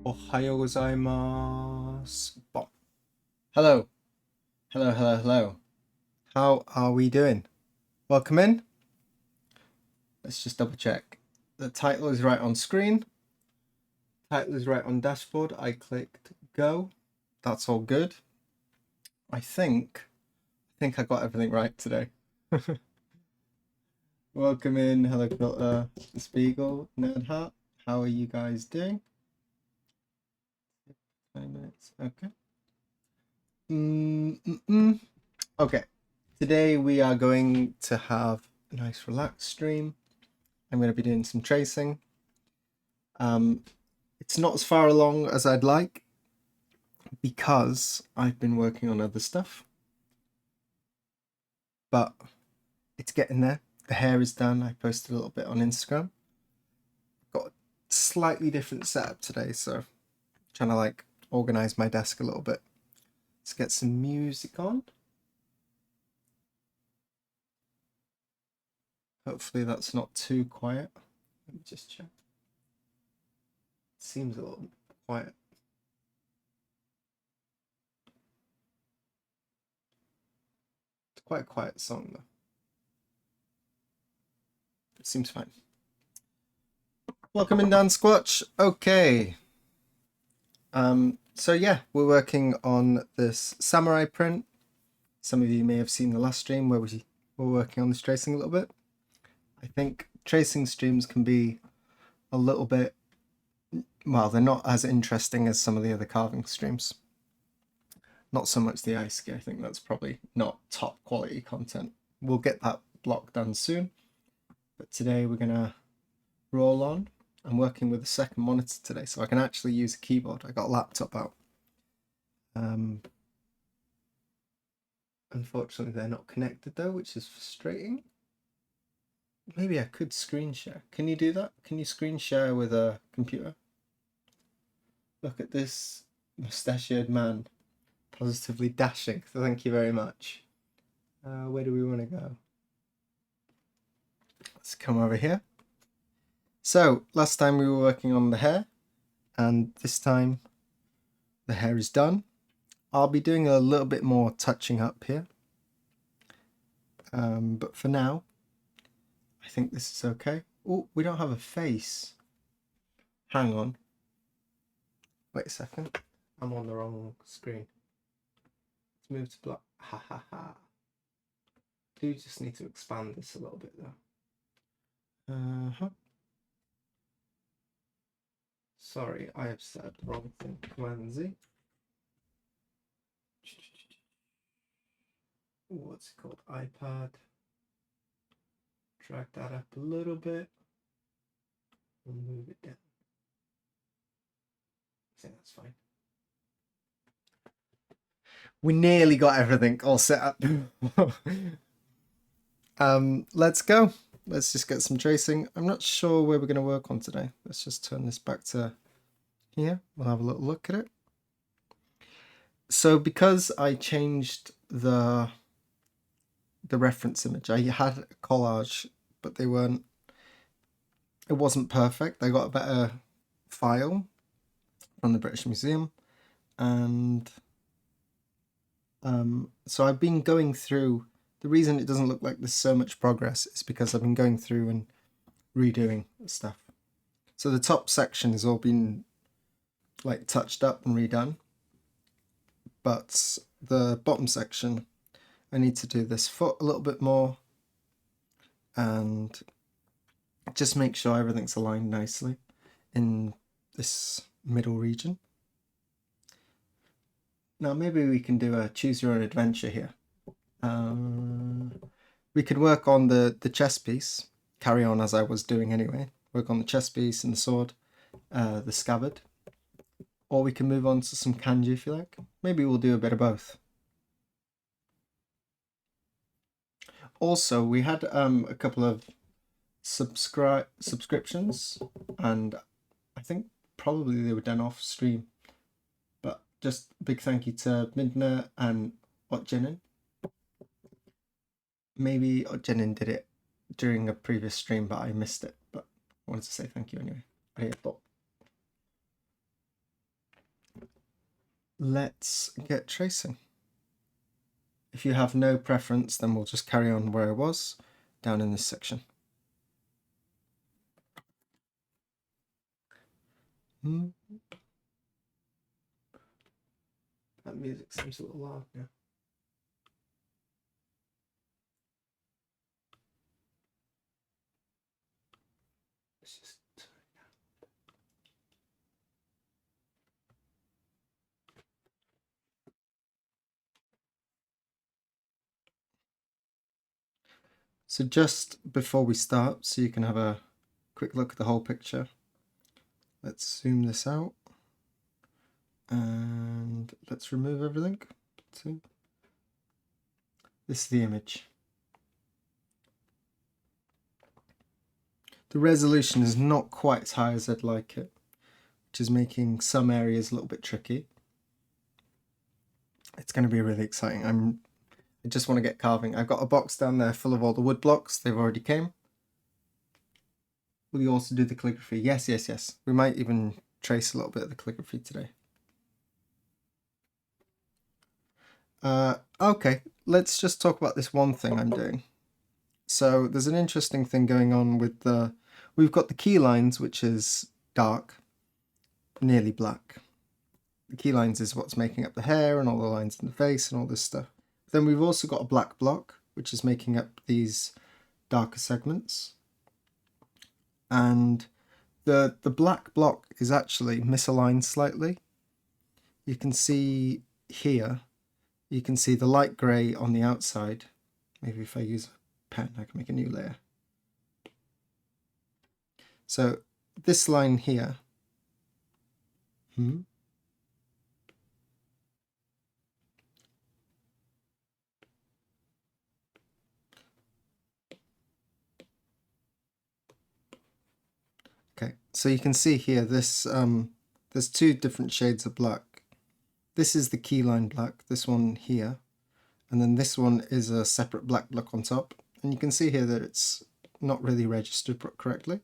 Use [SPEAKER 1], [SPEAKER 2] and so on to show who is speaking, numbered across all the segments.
[SPEAKER 1] Ohayo gozaimasu. Hello. Hello, hello, hello. How are we doing? Welcome in. Let's just double check. The title is right on screen. Title is right on dashboard. I clicked go. That's all good. I think I got everything right today. Welcome in. Hello, Filter, Spiegel, Nerdheart. How are you guys doing? 5 minutes. Okay. Okay. Today we are going to have a nice relaxed stream. I'm going to be doing some tracing. It's not as far along as I'd like because I've been working on other stuff, but it's getting there. The hair is done. I posted a little bit on Instagram. Got a slightly different setup today, so I'm trying to like organize my desk a little bit. Let's get some music on. Hopefully that's not too quiet. Let me just check. It seems a little quiet. It's quite a quiet song though. It seems fine. Welcome in, Dan Squatch. Okay. So yeah, we're working on this samurai print. Some of you may have seen the last stream where we were working on this tracing a little bit. I think tracing streams can be a little bit, well, they're not as interesting as some of the other carving streams. Not so much the ice ski. I think that's probably not top quality content. We'll get that block done soon. But today we're gonna roll on. I'm working with a second monitor today, so I can actually use a keyboard. I got a laptop out. Unfortunately, they're not connected though, which is frustrating. Maybe I could screen share. Can you do that? Can you screen share with a computer? Look at this mustachioed man, positively dashing. So thank you very much. Where do we want to go? Let's come over here. So last time we were working on the hair, and this time the hair is done. I'll be doing a little bit more touching up here. But for now, I think this is okay. Oh, we don't have a face. Hang on. Wait a second. I'm on the wrong screen. Let's move to black. Ha ha ha. Do just need to expand this a little bit though. Sorry, I have said the wrong thing. Command Z. What's it called? iPad. Drag that up a little bit. And move it down. I think that's fine. We nearly got everything all set up. Let's go. Let's just get some tracing. I'm not sure where we're going to work on today. Let's just turn this back to here. We'll have a little look at it. So because I changed the reference image, I had a collage, but it wasn't perfect. I got a better file from the British Museum, and so I've been going through. The reason it doesn't look like there's so much progress is because I've been going through and redoing stuff. So the top section has all been like touched up and redone, but the bottom section, I need to do this foot a little bit more and just make sure everything's aligned nicely in this middle region. Now maybe we can do a choose your own adventure here. We could work on the chest piece, carry on as I was doing anyway, work on the chest piece and the sword, the scabbard, or we can move on to some kanji if you like. Maybe we'll do a bit of both. Also, we had a couple of subscriptions, and I think probably they were done off stream, but just a big thank you to Midna and Otjenin. Maybe Otjenin did it during a previous stream, but I missed it, but I wanted to say thank you anyway. Let's get tracing. If you have no preference, then we'll just carry on where I was, down in this section. That music seems a little loud now. Let's just turn it down. So just before we start, so you can have a quick look at the whole picture, let's zoom this out and let's remove everything. So this is the image. The resolution is not quite as high as I'd like it, which is making some areas a little bit tricky. It's going to be really exciting. I just want to get carving. I've got a box down there full of all the wood blocks. They've already came. Will you also do the calligraphy? Yes, yes, yes. We might even trace a little bit of the calligraphy today. Okay, let's just talk about this one thing I'm doing. So there's an interesting thing going on with we've got the key lines, which is dark, nearly black. The key lines is what's making up the hair and all the lines in the face and all this stuff. Then we've also got a black block, which is making up these darker segments. And the black block is actually misaligned slightly. You can see here, you can see the light grey on the outside. Maybe if I use a pen, I can make a new layer. So this line here, okay, so you can see here this there's two different shades of black. This is the key line black, this one here, and then this one is a separate black block on top. And you can see here that it's not really registered correctly.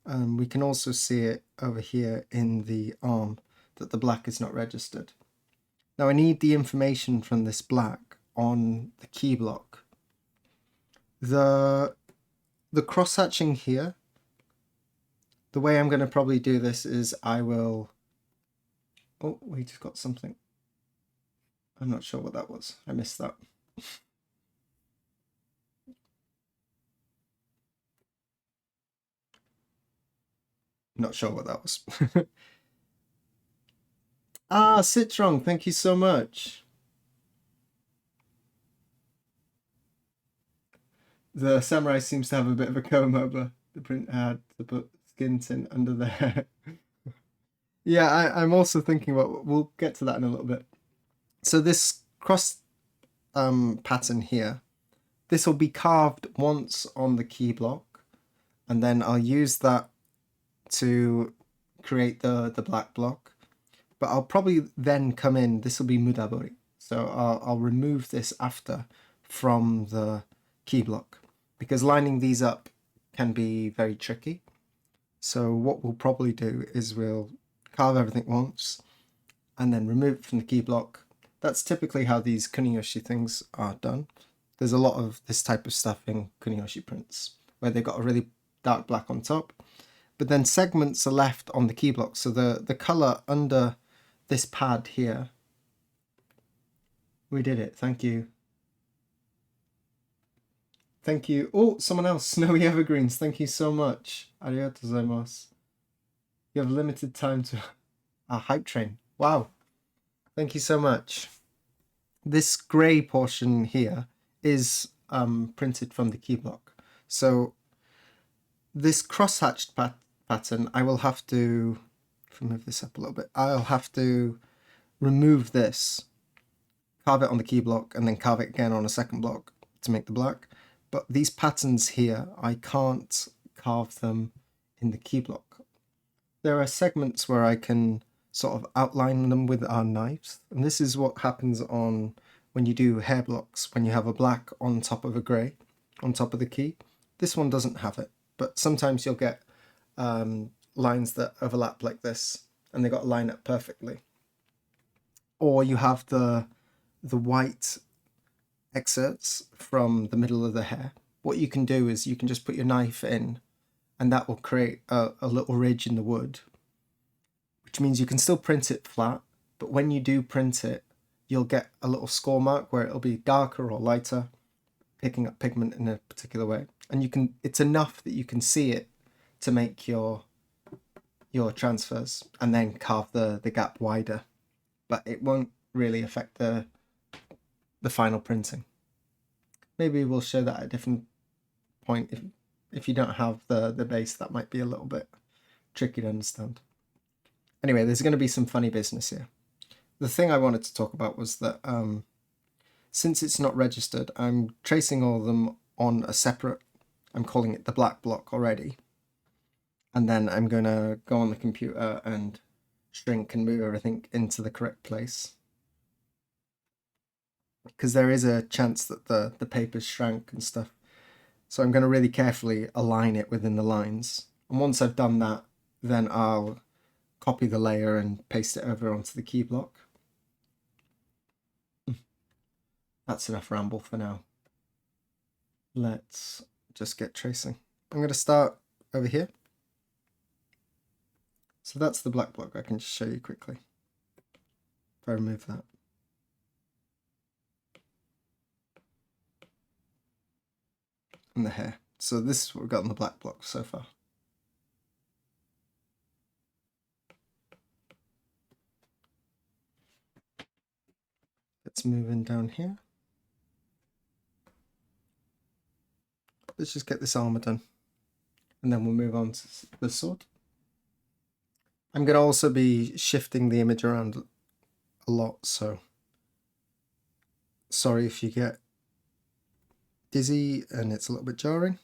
[SPEAKER 1] We can also see it over here in the arm that the black is not registered. Now I need the information from this black on the key block. The cross-hatching here, the way I'm going to probably do this is I will Oh, we just got something. I'm not sure what that was. I missed that. Not sure what that was. Ah, Citron, thank you so much. The samurai seems to have a bit of a comb over. The print had to put skin tint under there. Yeah, I'm also thinking about, we'll get to that in a little bit. So this cross pattern here, this will be carved once on the key block, and then I'll use that to create the black block. But I'll probably then come in, this will be mudabori. So I'll remove this after from the key block, because lining these up can be very tricky. So what we'll probably do is we'll carve everything once and then remove it from the key block. That's typically how these kuniyoshi things are done. There's a lot of this type of stuff in kuniyoshi prints where they've got a really dark black on top, but then segments are left on the key block. So the color under this pad here, we did it. Thank you. Thank you. Oh, someone else, Snowy Evergreens. Thank you so much. Arigatou gozaimasu. You have limited time to a hype train. Wow. Thank you so much. This grey portion here is printed from the key block. So this cross-hatched pattern, I will have to, if I move this up a little bit, I'll have to remove this, carve it on the key block, and then carve it again on a second block to make the black. But these patterns here, I can't carve them in the key block. There are segments where I can sort of outline them with our knives. And this is what happens on when you do hair blocks, when you have a black on top of a grey, on top of the key. This one doesn't have it, but sometimes you'll get lines that overlap like this, and they got to line up perfectly. Or you have the white excerpts from the middle of the hair. What you can do is you can just put your knife in, and that will create a little ridge in the wood, which means you can still print it flat, but when you do print it, you'll get a little score mark where it'll be darker or lighter, picking up pigment in a particular way. And you can, it's enough that you can see it to make your transfers and then carve the gap wider, but it won't really affect the final printing. Maybe we'll show that at a different point. If you don't have the base, that might be a little bit tricky to understand. Anyway, there's going to be some funny business here. The thing I wanted to talk about was that since it's not registered, I'm tracing all of them on a separate, I'm calling it the black block already. And then I'm going to go on the computer and shrink and move everything into the correct place, because there is a chance that the paper's shrank and stuff. So I'm going to really carefully align it within the lines. And once I've done that, then I'll copy the layer and paste it over onto the key block. That's enough ramble for now. Let's just get tracing. I'm going to start over here. So that's the black block. I can just show you quickly. If I remove that. And the hair. So this is what we've got on the black block so far. Let's move in down here. Let's just get this armor done, and then we'll move on to the sword. I'm going to also be shifting the image around a lot, so sorry if you get dizzy and it's a little bit jarring.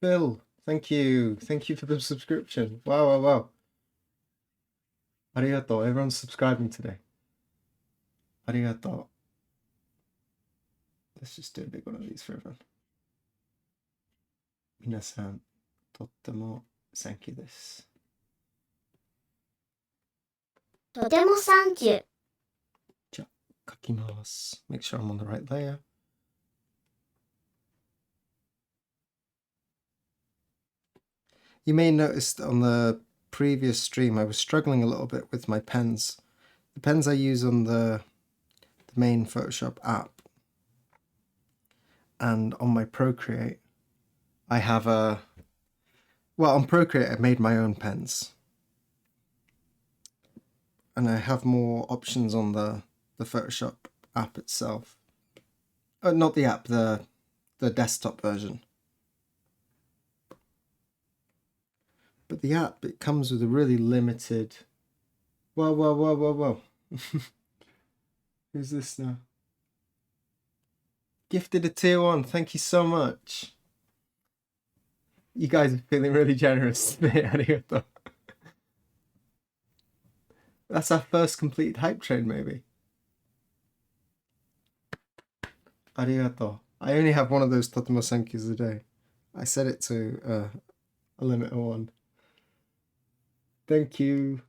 [SPEAKER 1] Phil, thank you. Thank you for the subscription. Wow, wow, wow. Arigato. Everyone's subscribing today. Arigato. Let's just do a big one of these for everyone. Minasan, totemo thank you desu.
[SPEAKER 2] とてもサンキュー。
[SPEAKER 1] じゃあ、書きます。Make sure I'm on the right layer. You may notice that on the previous stream I was struggling a little bit with my pens. The pens I use on the main Photoshop app and on my Procreate, I have on Procreate I made my own pens. And I have more options on the Photoshop app itself. Not the app, the desktop version. But the app, it comes with a really limited... Whoa. Who's this now? Gifted a tier 1, thank you so much. You guys are feeling really generous today, arigato. That's our first complete hype train, maybe. Arigato. I only have one of those Totemo Senkyus a day. I set it to a limit of 1. Thank you.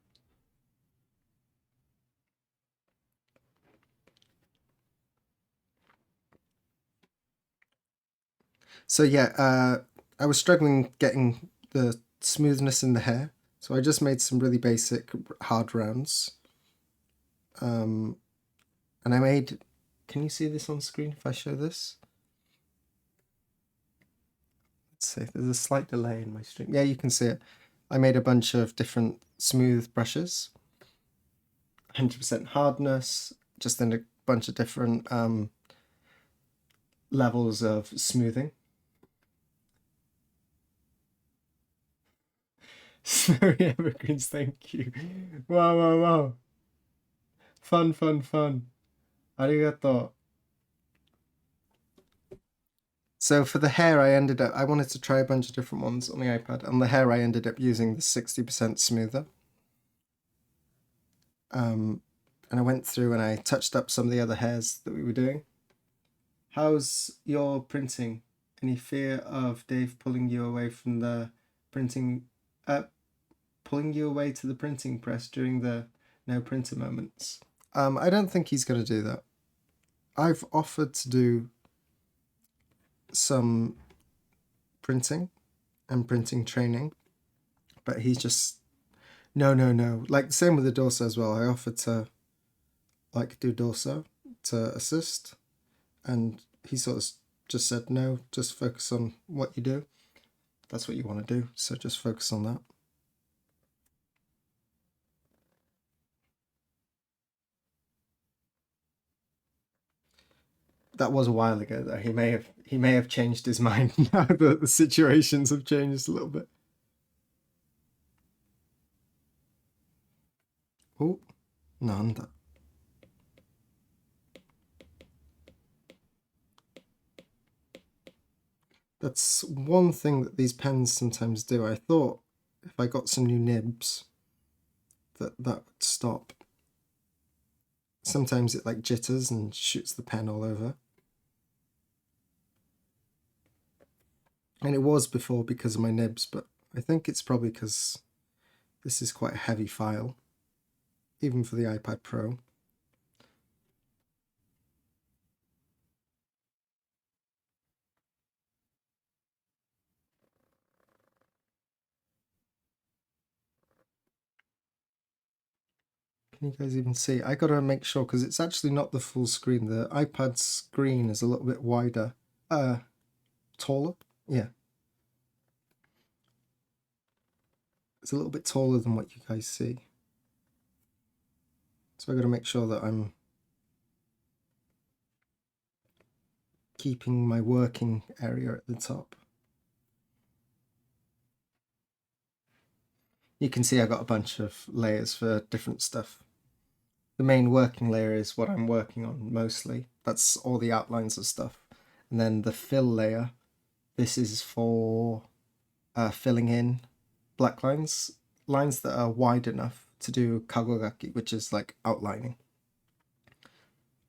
[SPEAKER 1] So yeah, I was struggling getting the smoothness in the hair, so I just made some really basic hard rounds. And I made... Can you see this on screen if I show this? Let's see, there's a slight delay in my stream. Yeah, you can see it. I made a bunch of different smooth brushes. 100% hardness, just in a bunch of different levels of smoothing. Snowy evergreens, thank you. Wow. Fun. Arigato. So for the hair, I wanted to try a bunch of different ones on the iPad. On the hair, I ended up using the 60% smoother. And I went through and I touched up some of the other hairs that we were doing. How's your printing? Any fear of Dave pulling you away from the printing, pulling you away to the printing press during the no printer moments? I don't think he's going to do that. I've offered to do some printing and printing training, but he's just no. Like the same with the Dorso as well. I offered to do Dorso to assist, and he sort of just said no, just focus on what you do. That's what you want to do, so just focus on that. That was a while ago though. He may have changed his mind now that the situations have changed a little bit. Oh, nanda. That's one thing that these pens sometimes do. I thought if I got some new nibs that would stop. Sometimes it like jitters and shoots the pen all over. And it was before because of my nibs, but I think it's probably because this is quite a heavy file, even for the iPad Pro. Can you guys even see? I gotta make sure, because it's actually not the full screen. The iPad screen is a little bit wider. Taller? Yeah. It's a little bit taller than what you guys see. So I gotta make sure that I'm keeping my working area at the top. You can see I got a bunch of layers for different stuff. The main working layer is what I'm working on mostly. That's all the outlines of stuff. And then the fill layer, this is for filling in black lines that are wide enough to do kagogaki, which is like outlining.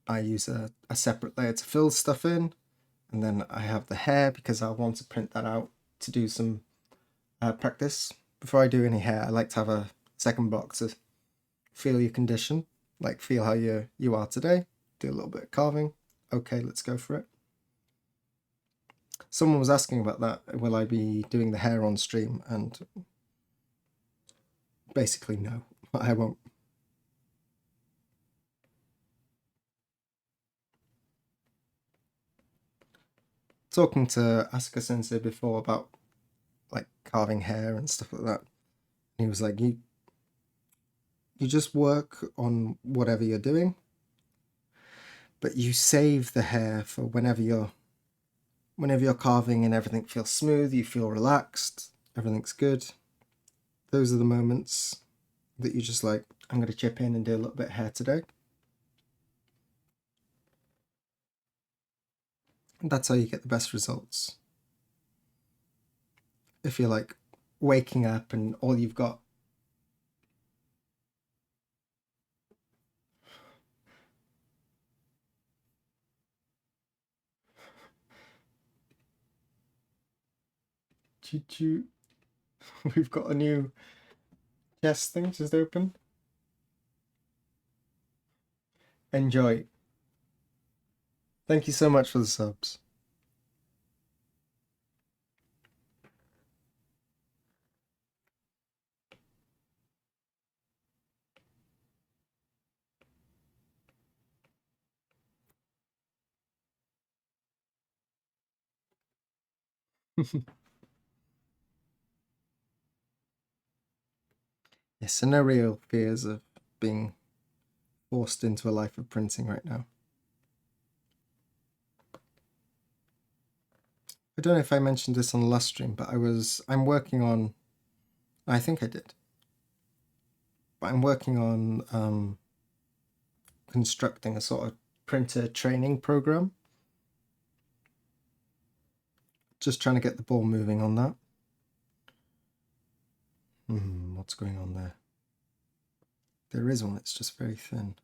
[SPEAKER 1] I use a separate layer to fill stuff in, and then I have the hair because I want to print that out to do some practice. Before I do any hair, I like to have a second block to feel your condition, like feel how you are today, do a little bit of carving. Okay, let's go for it. Someone was asking about that. Will I be doing the hair on stream? And basically, no, I won't. Talking to Asuka Sensei before about like carving hair and stuff like that. He was like, you just work on whatever you're doing, but you save the hair for whenever you're carving and everything feels smooth, you feel relaxed, everything's good. Those are the moments that you just like, I'm going to chip in and do a little bit of hair today. And that's how you get the best results. If you're like waking up and all you've got choo-choo. We've got a new chess thing just open. Enjoy. Thank you so much for the subs. Yes, so no real fears of being forced into a life of printing right now. I don't know if I mentioned this on the last stream, but I'm working on, I think I did, but I'm working on constructing a sort of printer training program. Just trying to get the ball moving on that. What's going on there? There is one, it's just very thin.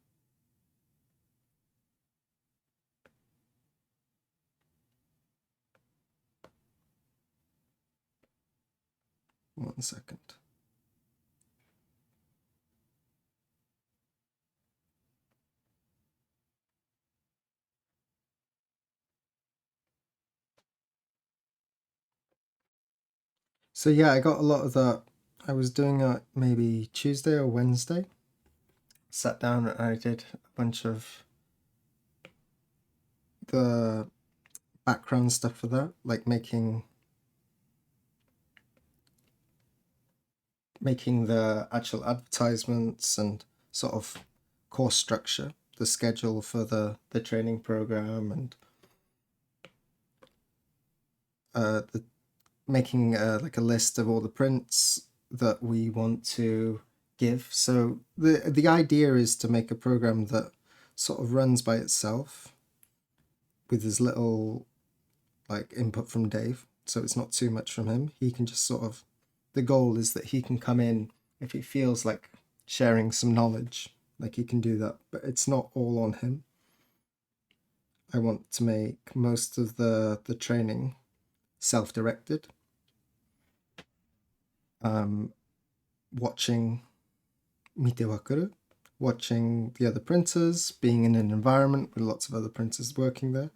[SPEAKER 1] One second. So yeah, I got a lot of that. I was doing it maybe Tuesday or Wednesday. Sat down and I did a bunch of the background stuff for that, like making the actual advertisements and sort of course structure, the schedule for the training program, and making like a list of all the prints that we want to give. So the idea is to make a program that sort of runs by itself with as little like input from Dave, so it's not too much from him. He can just sort of, the goal is that he can come in if he feels like sharing some knowledge, like he can do that, but it's not all on him. I want to make most of the training self-directed. Watching Mite Wakaru, watching the other printers, being in an environment with lots of other printers working there.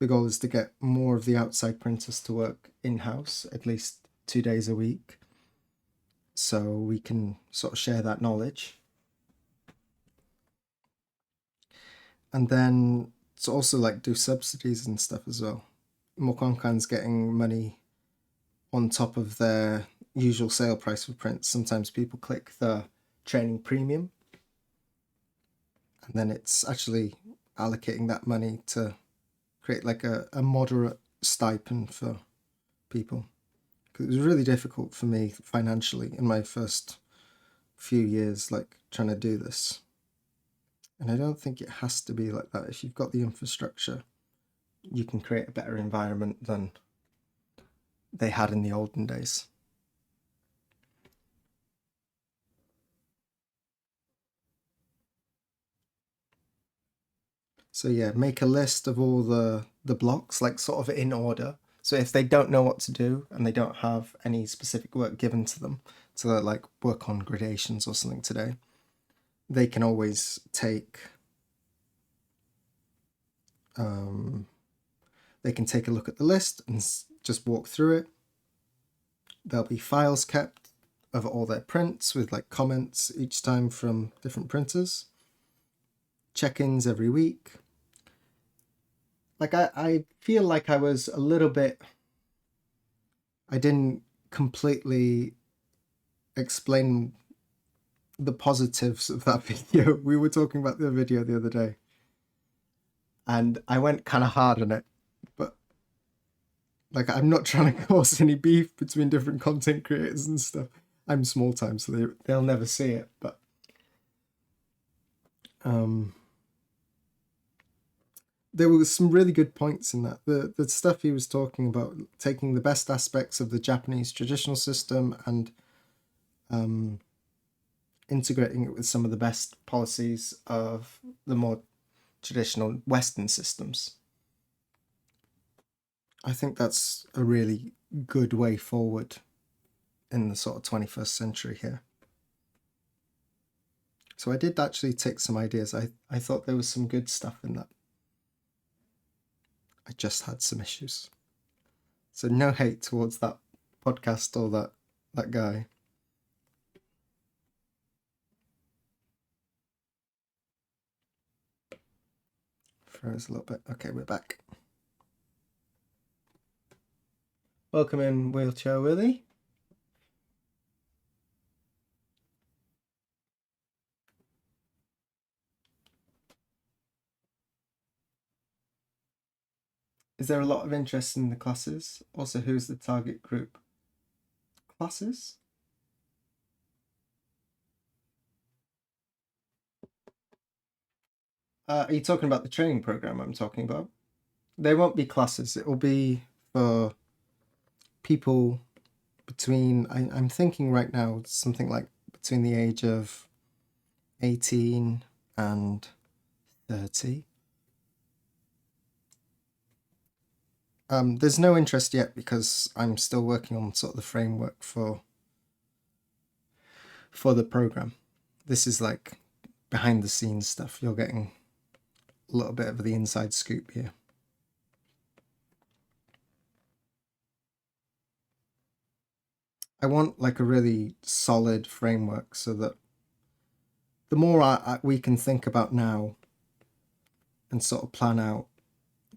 [SPEAKER 1] The goal is to get more of the outside printers to work in-house, at least 2 days a week, so we can sort of share that knowledge. And then to also like do subsidies and stuff as well. Mokonkan's getting money on top of their usual sale price for prints. Sometimes people click the training premium, and then it's actually allocating that money to create like a moderate stipend for people. Because it was really difficult for me financially in my first few years, like trying to do this. And I don't think it has to be like that. If you've got the infrastructure, you can create a better environment than they had in the olden days. So yeah, make a list of all the blocks, like sort of in order. So if they don't know what to do and they don't have any specific work given to them, so that like work on gradations or something today, they can always take They can take a look at the list and just walk through it. There'll be files kept of all their prints with like comments each time from different printers. Check-ins every week. Like I feel like I was a little bit, I didn't completely explain the positives of that video. We were talking about the video the other day and I went kind of hard on it, but like I'm not trying to cause any beef between different content creators and stuff. I'm small time, so they'll never see it, but there were some really good points in that. The stuff he was talking about, taking the best aspects of the Japanese traditional system and integrating it with some of the best policies of the more traditional Western systems. I think that's a really good way forward in the sort of 21st century here. So I did actually take some ideas. I thought there was some good stuff in that. I just had some issues. So no hate towards that podcast or that guy. Froze a little bit. Okay, we're back. Welcome in, Wheelchair Willie. Is there a lot of interest in the classes? Also, who's the target group? Classes? Are you talking about the training program I'm talking about? They won't be classes. It will be for people between, I'm thinking right now, something like between the age of 18 and 30. There's no interest yet because I'm still working on sort of the framework for the program. This is like behind the scenes stuff. You're getting a little bit of the inside scoop here. I want like a really solid framework so that the more we can think about now and sort of plan out,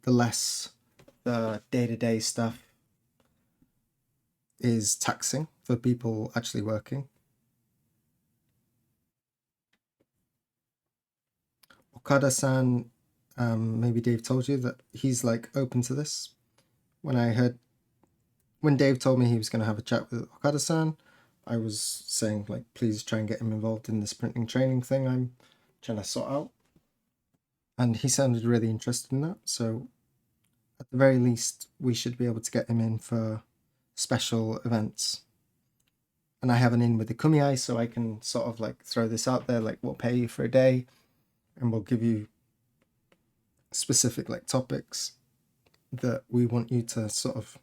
[SPEAKER 1] the less the day-to-day stuff is taxing for people actually working. Okada-san, maybe Dave told you that he's like open to this. When Dave told me he was going to have a chat with Okada-san, I was saying like, please try and get him involved in this printing training thing I'm trying to sort out. And he sounded really interested in that. So at the very least, we should be able to get him in for special events. And I have an in with the Kumiai, so I can sort of like throw this out there, like we'll pay you for a day and we'll give you specific like topics that we want you to sort of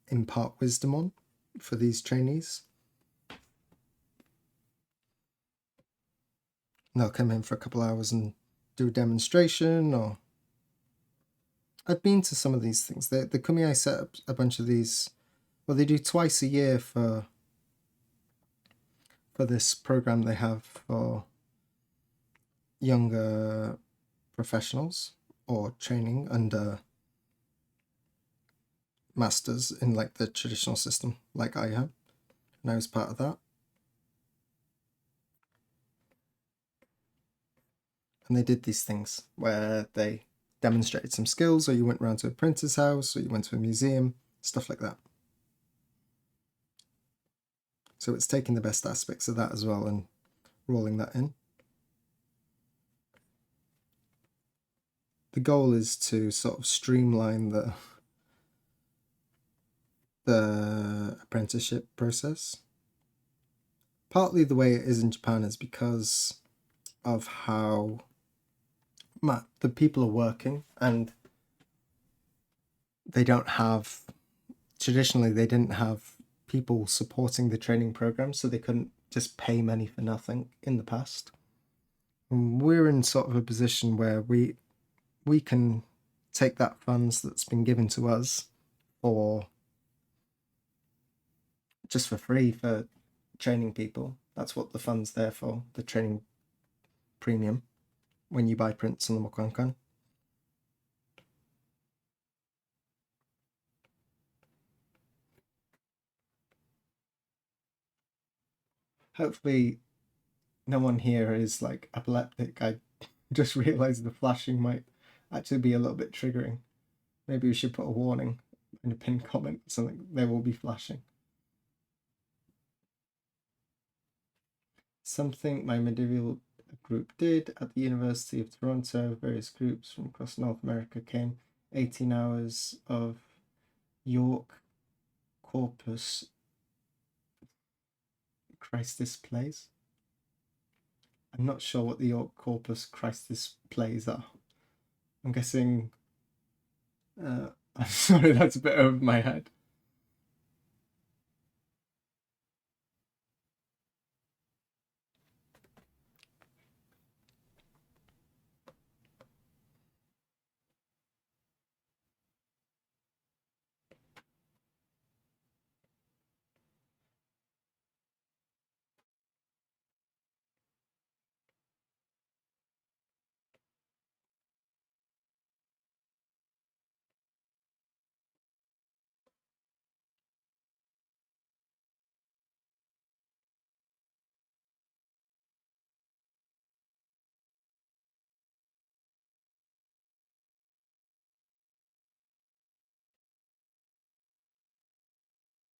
[SPEAKER 1] impart wisdom on for these trainees. And they'll come in for a couple hours and do a demonstration, or I've been to some of these things. The Kumiai set up a bunch of these. Well, they do twice a year for this program they have for younger professionals or training under masters in like the traditional system, like I am, and I was part of that. And they did these things where they demonstrated some skills, or you went around to a printer's house, or you went to a museum, stuff like that. So it's taking the best aspects of that as well and rolling that in. The goal is to sort of streamline the apprenticeship process. Partly the way it is in Japan is because of how the people are working, and traditionally they didn't have people supporting the training program, so they couldn't just pay money for nothing in the past. And we're in sort of a position where we can take that funds that's been given to us for just for free for training people. That's what the fund's there for, the training premium when you buy prints on the Mokankan. Hopefully no one here is like epileptic. I just realized the flashing might actually be a little bit triggering. Maybe we should put a warning in a pinned comment, something they will be flashing. Something my medieval group did at the University of Toronto. Various groups from across North America came. 18 hours of York Corpus Christus plays. I'm not sure what the York Corpus Christus plays are. I'm guessing. I'm sorry, that's a bit over my head.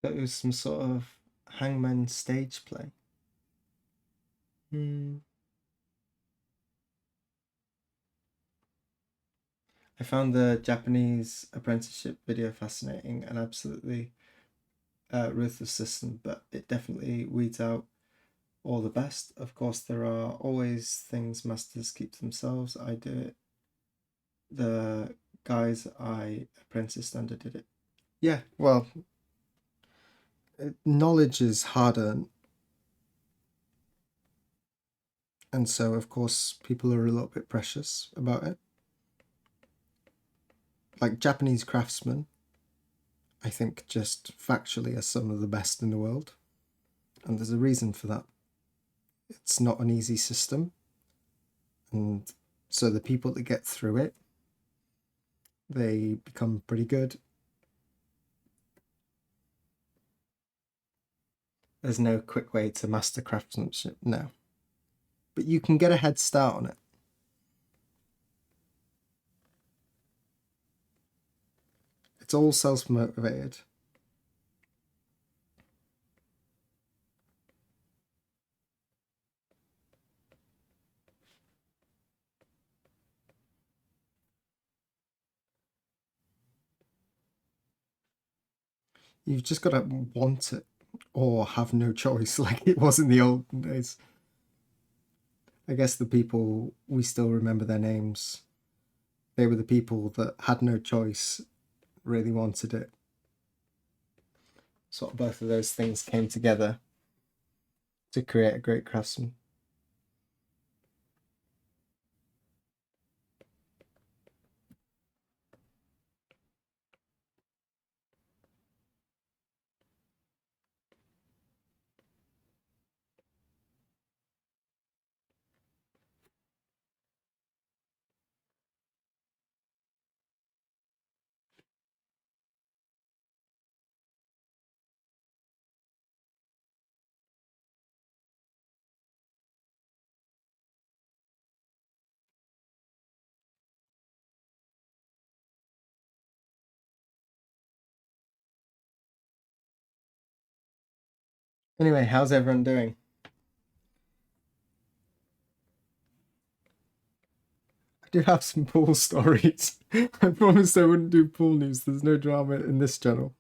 [SPEAKER 1] That was some sort of hangman stage play. I found the Japanese apprenticeship video fascinating and absolutely ruthless system, but it definitely weeds out all the best. Of course, there are always things masters keep to themselves. I do it. The guys I apprenticed under did it. Yeah, well, knowledge is hard earned. And so, of course, people are a little bit precious about it. Like Japanese craftsmen, I think just factually are some of the best in the world. And there's a reason for that. It's not an easy system. And so the people that get through it, they become pretty good. There's no quick way to master craftsmanship, no. But you can get a head start on it. It's all self-motivated. You've just got to want it or have no choice like it was in the olden days. I guess the people, we still remember their names. They were the people that had no choice, really wanted it. Sort of both of those things came together to create a great craftsman. Anyway, how's everyone doing? I do have some pool stories. I promised I wouldn't do pool news. There's no drama in this channel.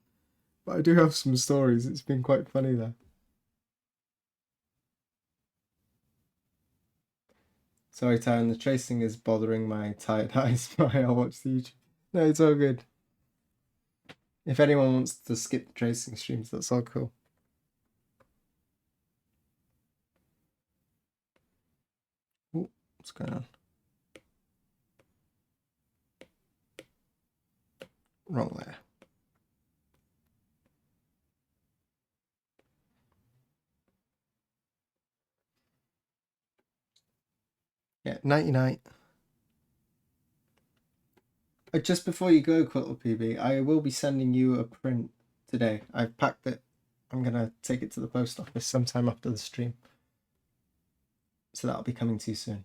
[SPEAKER 1] But I do have some stories. It's been quite funny though. Sorry, Tyron, the tracing is bothering my tired eyes while I watch the YouTube. No, it's all good. If anyone wants to skip the tracing streams, that's all cool. Ooh, what's going on? wrong layer. Yeah, 99. Just before you go, Quiltle PB, I will be sending you a print today. I've packed it. I'm going to take it to the post office sometime after the stream. So that'll be coming to you soon.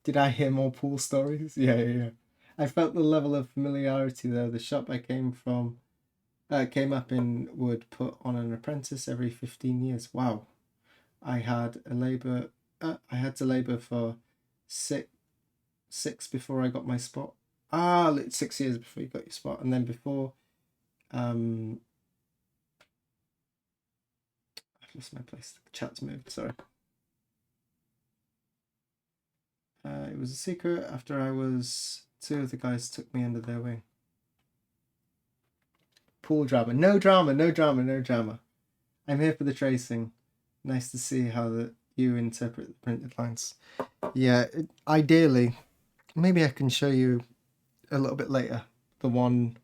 [SPEAKER 1] Did I hear more pool stories? Yeah. I felt the level of familiarity though. The shop I came from came up in would put on an apprentice every 15 years. Wow. I had to labour for six before I got my spot. 6 years before you got your spot, and then before I've lost my place. The chat's moved, sorry. It was a secret after two of the guys took me under their wing. Pool drama. No drama. I'm here for the tracing. Nice to see how you interpret the printed lines. Yeah, ideally, maybe I can show you a little bit later the one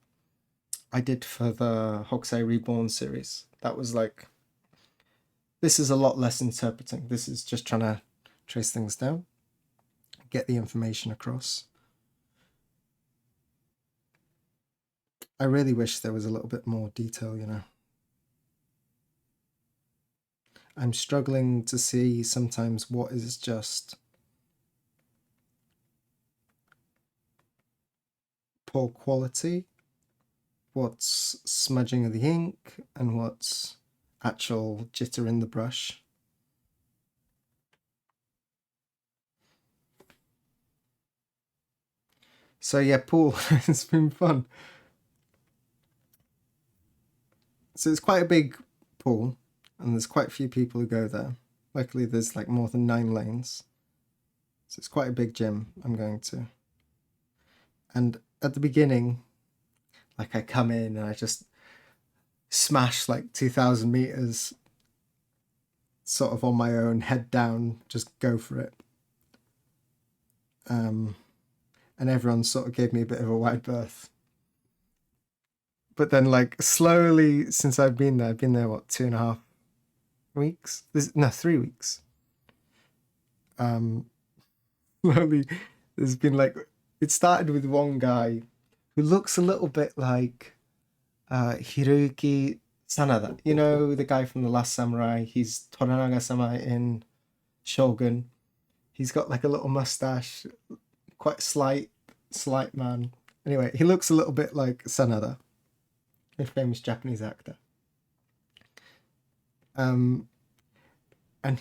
[SPEAKER 1] I did for the Hokusai Reborn series. That was like, this is a lot less interpreting. This is just trying to trace things down, get the information across. I really wish there was a little bit more detail, you know. I'm struggling to see sometimes what is just poor quality, what's smudging of the ink, and what's actual jitter in the brush. So yeah, pool, it's been fun. So it's quite a big pool, and there's quite a few people who go there. Luckily there's like more than 9 lanes. So it's quite a big gym I'm going to. And at the beginning, like I come in and I just smash like 2,000 meters sort of on my own, head down, just go for it. And everyone sort of gave me a bit of a wide berth. But then like slowly, since I've been there, what, 2.5 weeks? 3 weeks. Slowly, there's been like, it started with one guy who looks a little bit like Hiroyuki Sanada. You know, the guy from The Last Samurai. He's Toranaga-sama in Shogun. He's got like a little mustache, quite slight man. Anyway, he looks a little bit like Sanada, a famous Japanese actor. And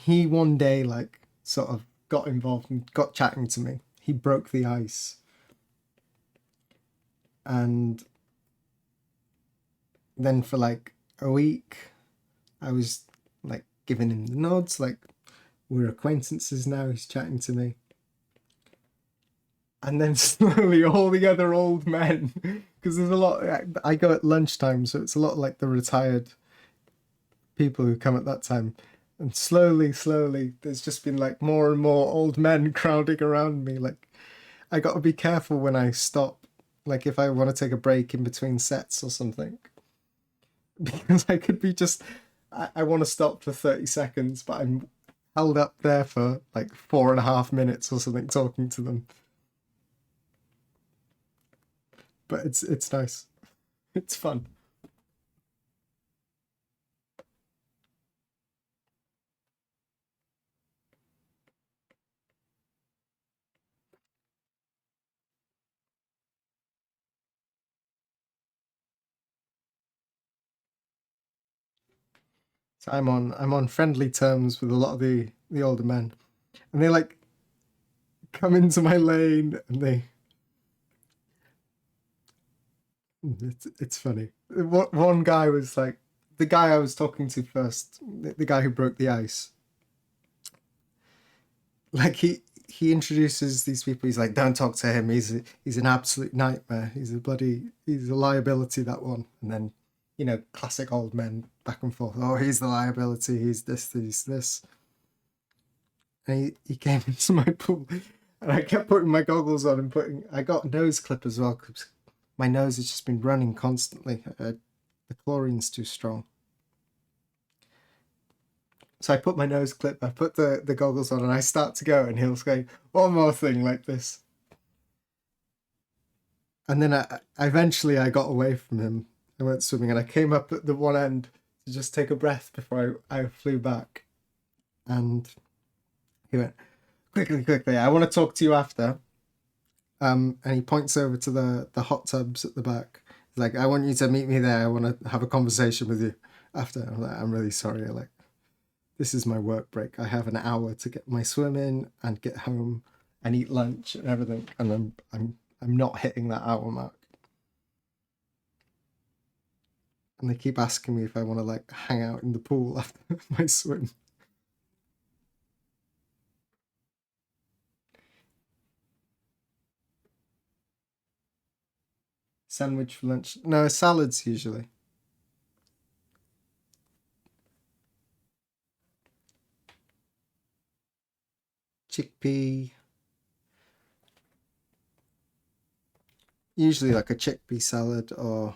[SPEAKER 1] he one day like sort of got involved and got chatting to me. He broke the ice. And then for like a week, I was like giving him the nods, like we're acquaintances now, he's chatting to me. And then slowly all the other old men, because there's a lot, I go at lunchtime, so it's a lot like the retired people who come at that time. And slowly, there's just been like more and more old men crowding around me. Like, I got to be careful when I stop, like if I want to take a break in between sets or something. Because I could be just, I want to stop for 30 seconds, but I'm held up there for like 4.5 minutes or something talking to them. But it's nice. It's fun. So I'm on friendly terms with a lot of the older men, and they like come into my lane and it's funny. One guy was like, the guy I was talking to first, the guy who broke the ice. Like he introduces these people. He's like, don't talk to him. He's an absolute nightmare. He's a liability, that one. And then, you know, classic old men back and forth. Oh, he's the liability. He's this. And he came into my pool, And I kept putting my goggles on and I got a nose clip as well because my nose has just been running constantly. The chlorine's too strong. So I put my nose clip, I put the goggles on, and I start to go, and he'll say, one more thing like this. And then eventually I got away from him. I went swimming, and I came up at the one end to just take a breath before I flew back. And he went, quickly, I want to talk to you after. And he points over to the hot tubs at the back. He's like, I want you to meet me there. I want to have a conversation with you after. I'm like, I'm really sorry. This is my work break. I have an hour to get my swim in and get home and eat lunch and everything. And I'm not hitting that hour mark. And they keep asking me if I want to like hang out in the pool after my swim. Sandwich for lunch? No, salads usually. Chickpea. Usually like a chickpea salad, or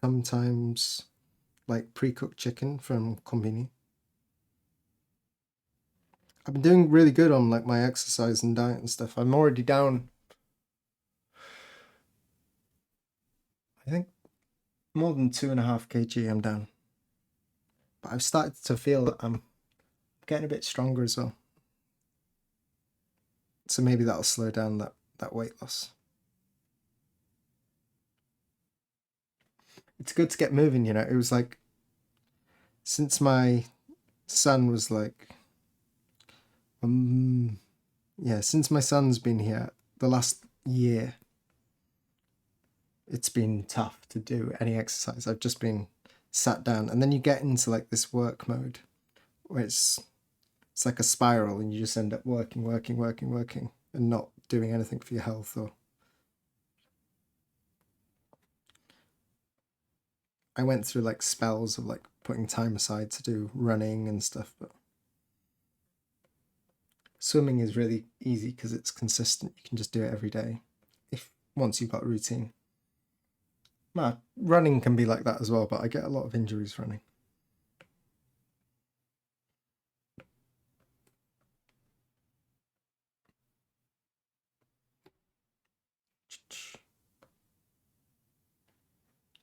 [SPEAKER 1] sometimes like pre-cooked chicken from Combini. I've been doing really good on like my exercise and diet and stuff. I'm already down, I think, more than 2.5 kg I'm down. But I've started to feel that I'm getting a bit stronger as well. So maybe that'll slow down that weight loss. It's good to get moving, you know. It was like, since my son was like, since my son's been here, the last year, it's been tough to do any exercise. I've just been sat down, and then you get into like this work mode where it's like a spiral, and you just end up working and not doing anything for your health. Or I went through like spells of like putting time aside to do running and stuff, but swimming is really easy because it's consistent. You can just do it every day once you've got a routine. Running can be like that as well, but I get a lot of injuries running.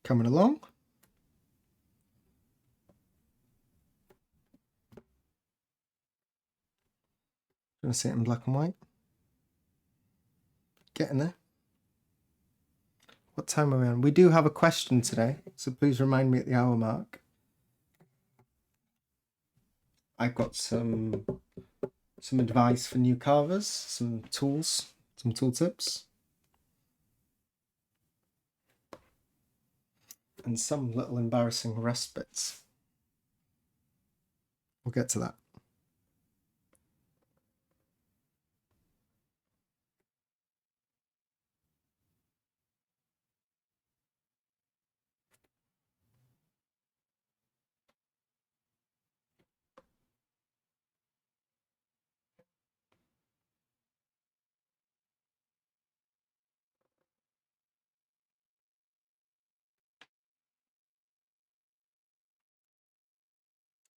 [SPEAKER 1] Coming along. Gonna see it in black and white. Getting there. What time are we on? We do have a question today, so please remind me at the hour mark. I've got some advice for new carvers, some tools, some tool tips, and some little embarrassing rust bits. We'll get to that.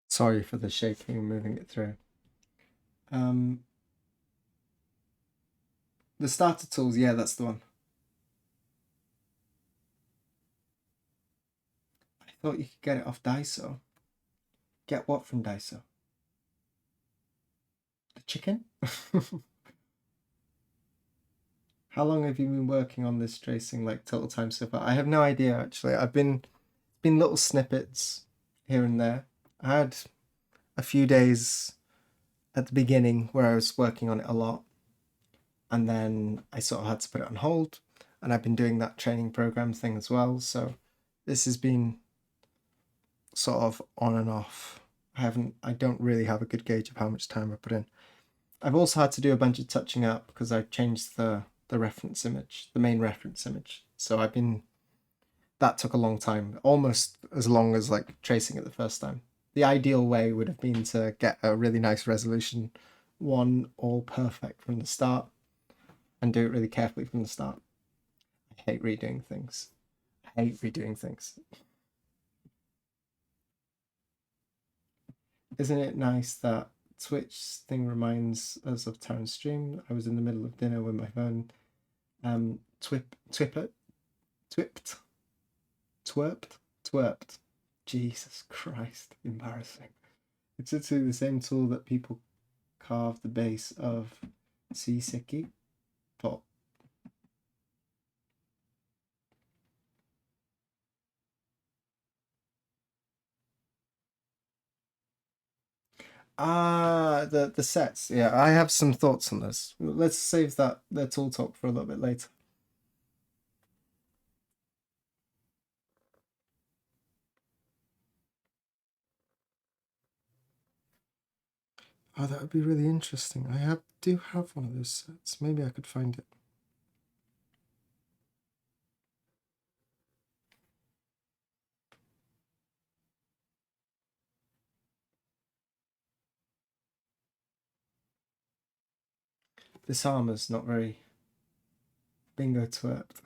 [SPEAKER 1] Sorry for the shaking and moving it through. The starter tools, yeah, that's the one. I thought you could get it off Daiso. Get what from Daiso? The chicken? How long have you been working on this tracing, like total time so far? I have no idea actually. I've been little snippets here and there. I had a few days at the beginning where I was working on it a lot, and then I sort of had to put it on hold, and I've been doing that training program thing as well. So this has been sort of on and off. I don't really have a good gauge of how much time I put in. I've also had to do a bunch of touching up because I changed the reference image, the main reference image. So that took a long time, almost as long as like tracing it the first time. The ideal way would have been to get a really nice resolution one, all perfect from the start, and do it really carefully from the start. I hate redoing things. I hate redoing things. Isn't it nice that Twitch thing reminds us of Taryn's stream? I was in the middle of dinner with my phone twipped, twerped. Jesus Christ, embarrassing. It's literally the same tool that people carve the base of seiseki pot. The sets. Yeah, I have some thoughts on this. Let's save that tool talk for a little bit later. Oh, that would be really interesting. Do have one of those sets. Maybe I could find it. This armor's not very bingo twerped.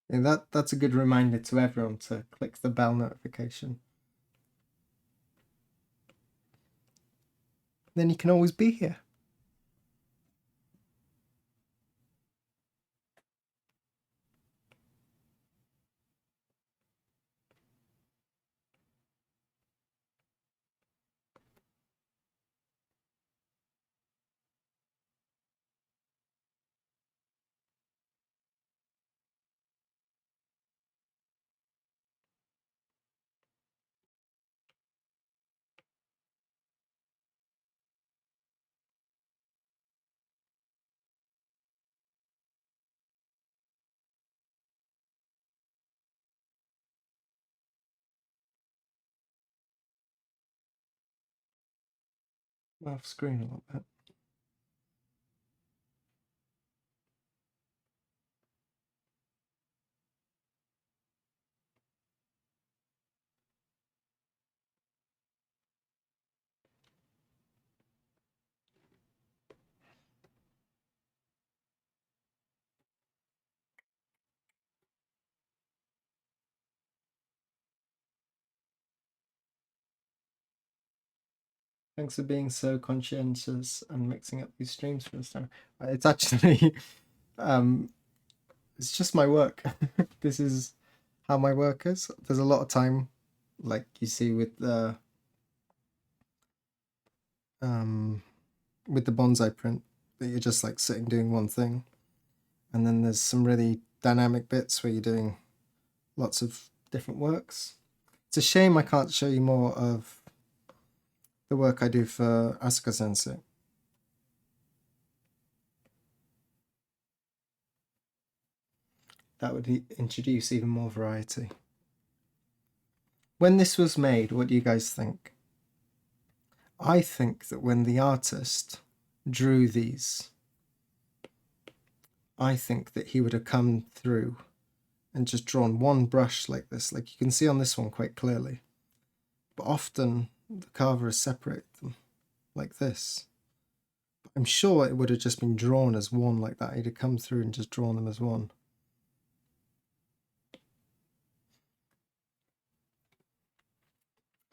[SPEAKER 1] Yeah, that's a good reminder to everyone to click the bell notification. Then you can always be here. Off screen a little bit. Thanks for being so conscientious and mixing up these streams for this time. It's actually, it's just my work. This is how my work is. There's a lot of time, like you see with the bonsai print, that you're just like sitting doing one thing, and then there's some really dynamic bits where you're doing lots of different works. It's a shame I can't show you more of the work I do for Asuka Sensei. That would introduce even more variety. When this was made, what do you guys think? I think that when the artist drew these, I think that he would have come through and just drawn one brush like this, like you can see on this one quite clearly. But often the carver has separated them like this. But I'm sure it would have just been drawn as one like that. He'd have come through and just drawn them as one.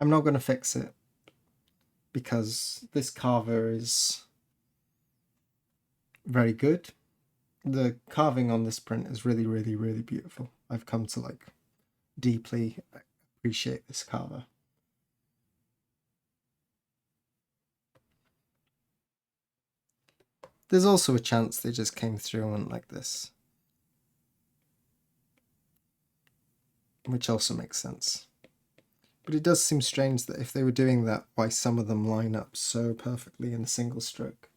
[SPEAKER 1] I'm not going to fix it because this carver is very good. The carving on this print is really, really, really beautiful. I've come to like deeply appreciate this carver. There's also a chance they just came through and went like this, which also makes sense. But it does seem strange that if they were doing that, why some of them line up so perfectly in a single stroke.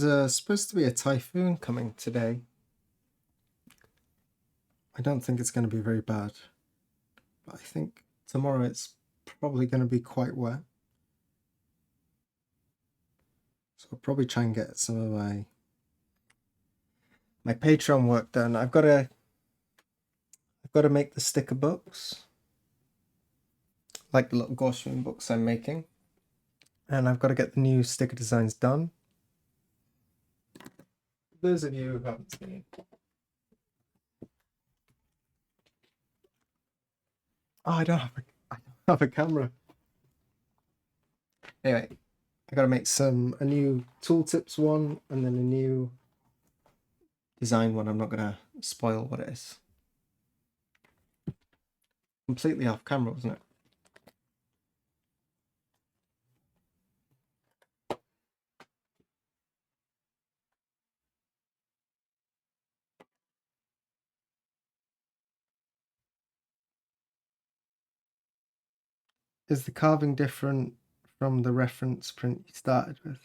[SPEAKER 1] There's supposed to be a typhoon coming today. I don't think it's going to be very bad, but I think tomorrow it's probably going to be quite wet. So I'll probably try and get some of my Patreon work done. I've got to make the sticker books, like the little Gaussian books I'm making, and I've got to get the new sticker designs done. Those of you who haven't seen, I don't have a camera. Anyway, I got to make a new tooltips one, and then a new design one. I'm not gonna spoil what it is. Completely off camera, wasn't it? Is the carving different from the reference print you started with?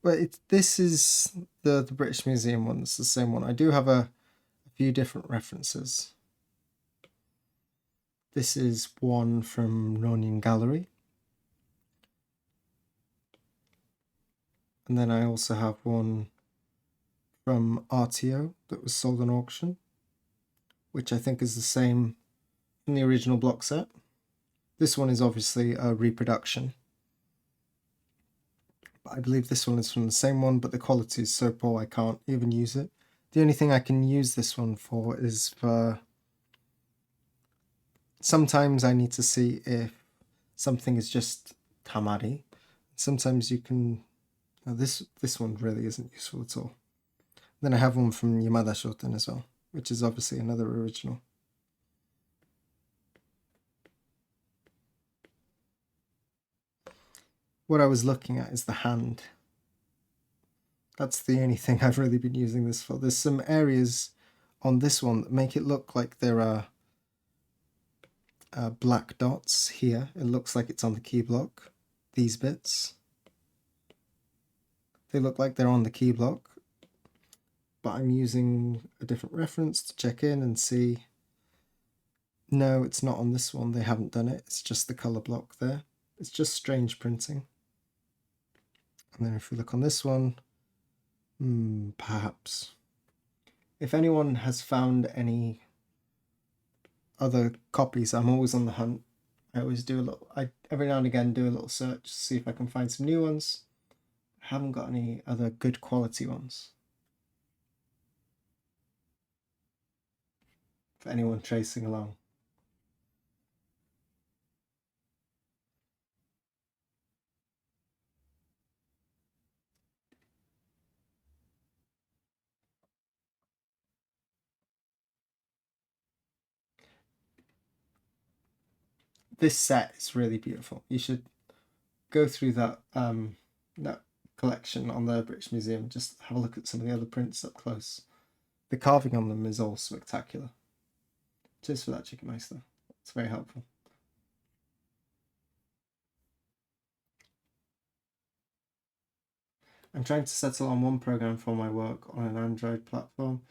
[SPEAKER 1] Well, this is the British Museum one. It's the same one. I do have a few different references. This is one from Ronin Gallery. And then I also have one from RTO that was sold on auction, which I think is the same from the original block set. This one is obviously a reproduction, but I believe this one is from the same one, but the quality is so poor I can't even use it. The only thing I can use this one for is for sometimes I need to see if something is just tamari. Sometimes you can. This one really isn't useful at all. Then I have one from Yamada Shoten as well, which is obviously another original. What I was looking at is the hand. That's the only thing I've really been using this for. There's some areas on this one that make it look like there are black dots here. It looks like it's on the key block. These bits. They look like they're on the key block, but I'm using a different reference to check in and see. No, it's not on this one. They haven't done it. It's just the color block there. It's just strange printing. And then if we look on this one, perhaps. If anyone has found any other copies, I'm always on the hunt. I always do every now and again do a little search to see if I can find some new ones. I haven't got any other good quality ones. For anyone tracing along. This set is really beautiful. You should go through that that collection on the British Museum. Just have a look at some of the other prints up close. The carving on them is all spectacular. Cheers for that, Chicken Meister. It's very helpful. I'm trying to settle on one program for my work on an Android platform.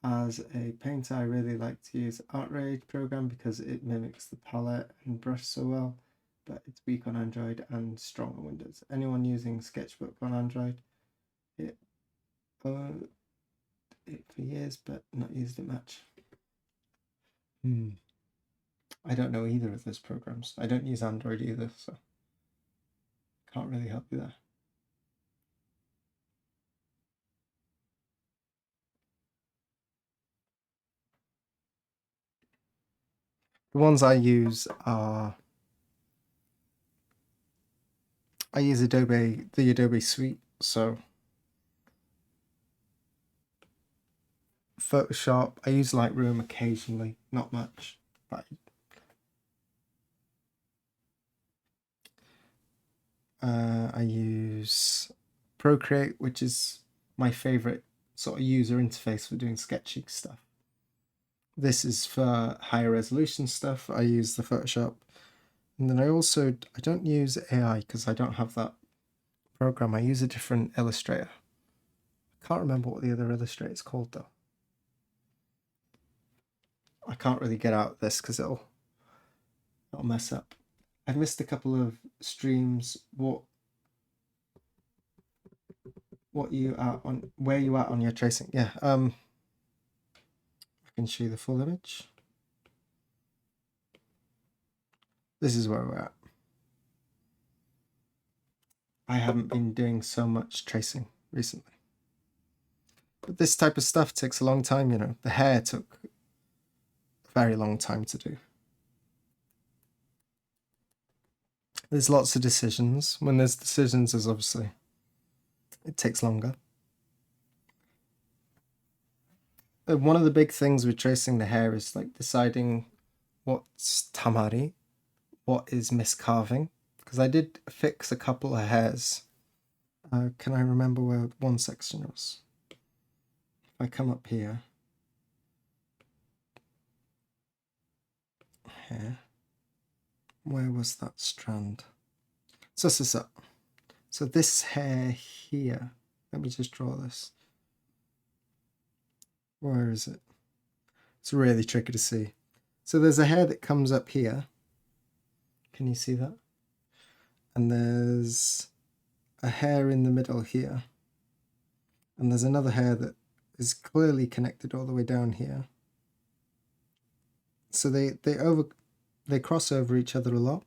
[SPEAKER 1] As a painter, I really like to use ArtRage program because it mimics the palette and brush so well, but it's weak on Android and strong on Windows. Anyone using Sketchbook on Android? It for years, but not used it much. I don't know either of those programs. I don't use Android either, so can't really help you there. The ones I use are the Adobe Suite, so Photoshop. I use Lightroom occasionally, not much, but I use Procreate, which is my favorite sort of user interface for doing sketching stuff. This is for higher resolution stuff. I use the Photoshop, and then I don't use AI because I don't have that program. I use a different illustrator. I can't remember what the other illustrator is called though. I can't really get out of this because it'll mess up. I've missed a couple of streams. What you are on, where you are on your tracing? Yeah. I can show you the full image. This is where we're at. I haven't been doing so much tracing recently. But this type of stuff takes a long time, you know. The hair took a very long time to do. There's lots of decisions. When there's decisions, there's obviously, it takes longer. One of the big things with tracing the hair is like deciding what's tamari, what is miscarving. Because I did fix a couple of hairs. Can I remember where one section was? If I come up here. Hair. Where was that strand? So this hair here. Let me just draw this. Where is it? It's really tricky to see. So there's a hair that comes up here. Can you see that? And there's a hair in the middle here. And there's another hair that is clearly connected all the way down here. So they cross over each other a lot.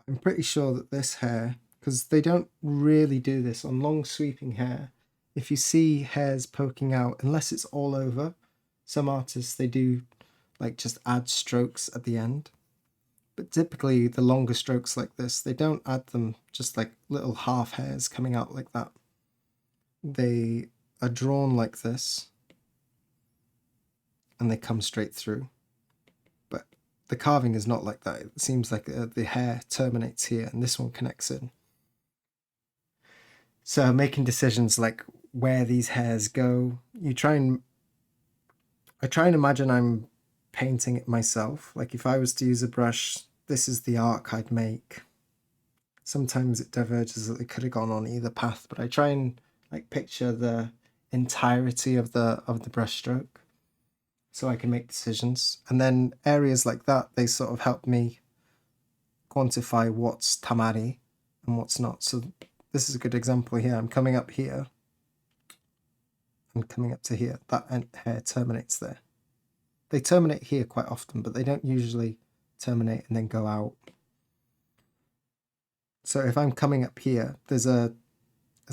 [SPEAKER 1] I'm pretty sure that this hair, because they don't really do this on long sweeping hair, if you see hairs poking out, unless it's all over, some artists, they do like just add strokes at the end. But typically the longer strokes like this, they don't add them just like little half hairs coming out like that. They are drawn like this and they come straight through. But the carving is not like that. It seems like the hair terminates here and this one connects in. So making decisions like where these hairs go, I try and imagine I'm painting it myself. Like if I was to use a brush, this is the arc I'd make. Sometimes it diverges that it could have gone on either path, but I try and like picture the entirety of the brush stroke so I can make decisions. And then areas like that, they sort of help me quantify what's tamari and what's not. So this is a good example here. I'm coming up here and coming up to here. That hair terminates there. They terminate here quite often, but they don't usually terminate and then go out. So if I'm coming up here, there's a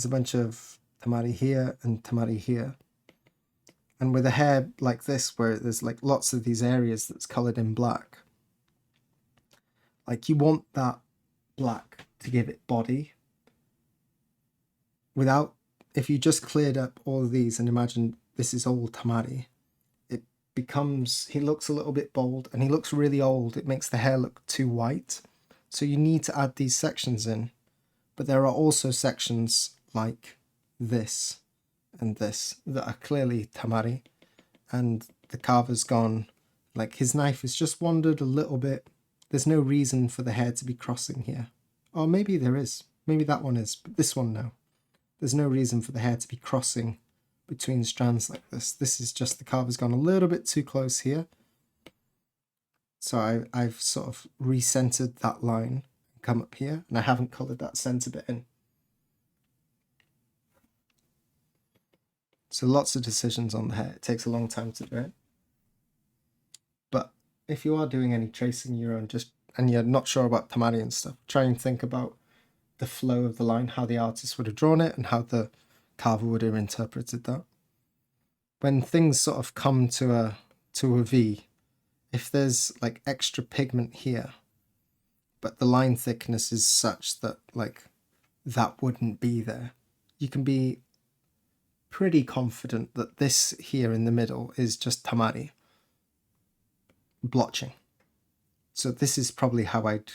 [SPEAKER 1] bunch of tamari here and tamari here. And with a hair like this, where there's like lots of these areas that's colored in black, like you want that black to give it body. If you just cleared up all of these and imagine this is all tamari, he looks a little bit bold and he looks really old. It makes the hair look too white. So you need to add these sections in. But there are also sections like this and this that are clearly tamari. And the carver's gone, like his knife has just wandered a little bit. There's no reason for the hair to be crossing here. Or maybe there is. Maybe that one is, but this one, no. There's no reason for the hair to be crossing between strands like this. This is just the carver's gone a little bit too close here. So I've sort of recentered that line and come up here, and I haven't coloured that centre bit in. So lots of decisions on the hair. It takes a long time to do it. But if you are doing any tracing your own, and you're not sure about tamari and stuff, try and think about the flow of the line, how the artist would have drawn it and how the carver would have interpreted that. When things sort of come to a V, if there's like extra pigment here, but the line thickness is such that like that wouldn't be there, you can be pretty confident that this here in the middle is just tamari blotching. So this is probably how I'd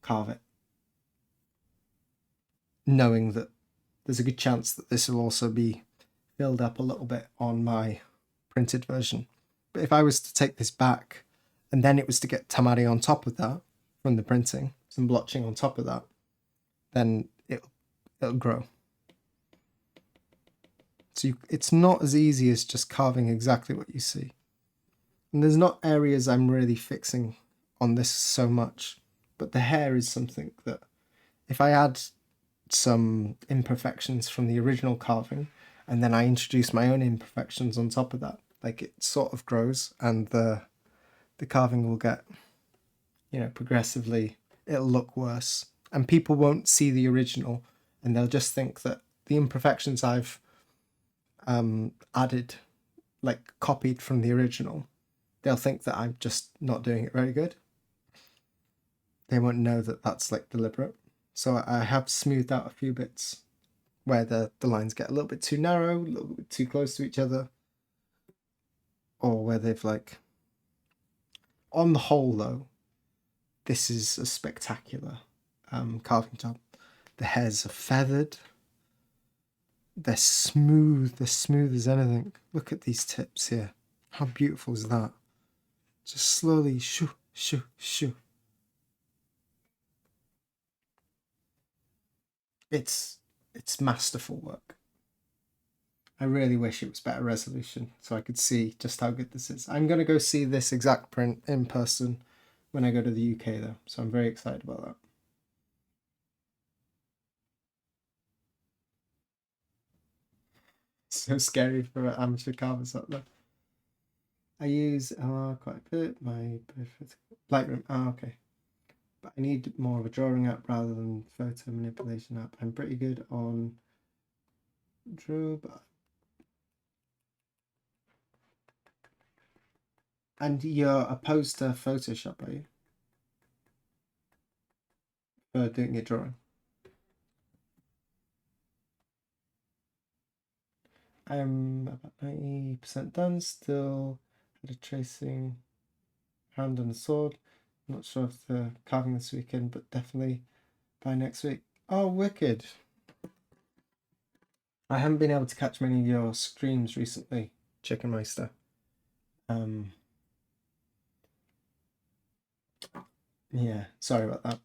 [SPEAKER 1] carve it, knowing that there's a good chance that this will also be filled up a little bit on my printed version. But if I was to take this back and then it was to get tamari on top of that from the printing, some blotching on top of that, then it'll grow. So it's not as easy as just carving exactly what you see. And there's not areas I'm really fixing on this so much, but the hair is something that if I add some imperfections from the original carving and then I introduce my own imperfections on top of that, like it sort of grows and the carving will get, progressively it'll look worse and people won't see the original and they'll just think that the imperfections I've added, like copied from the original, they'll think that I'm just not doing it very good. They won't know that that's like deliberate. So I have smoothed out a few bits where the lines get a little bit too narrow, a little bit too close to each other, or where they've like... On the whole though, this is a spectacular carving job. The hairs are feathered. They're smooth as anything. Look at these tips here. How beautiful is that? Just slowly shoo, shoo, shoo. It's masterful work. I really wish it was better resolution so I could see just how good this is. I'm going to go see this exact print in person when I go to the UK though, so I'm very excited about that. So scary for amateur carvers out there. I use quite a bit. My Lightroom. Okay. But I need more of a drawing app rather than photo manipulation app. I'm pretty good on Drew, but... And you're opposed to Photoshop, are you? For doing your drawing? I'm about 90% done. Still had a tracing hand on a sword. I'm not sure if they're carving this weekend, but definitely by next week. Oh, wicked. I haven't been able to catch many of your streams recently, Chicken Meister. Yeah, sorry about that.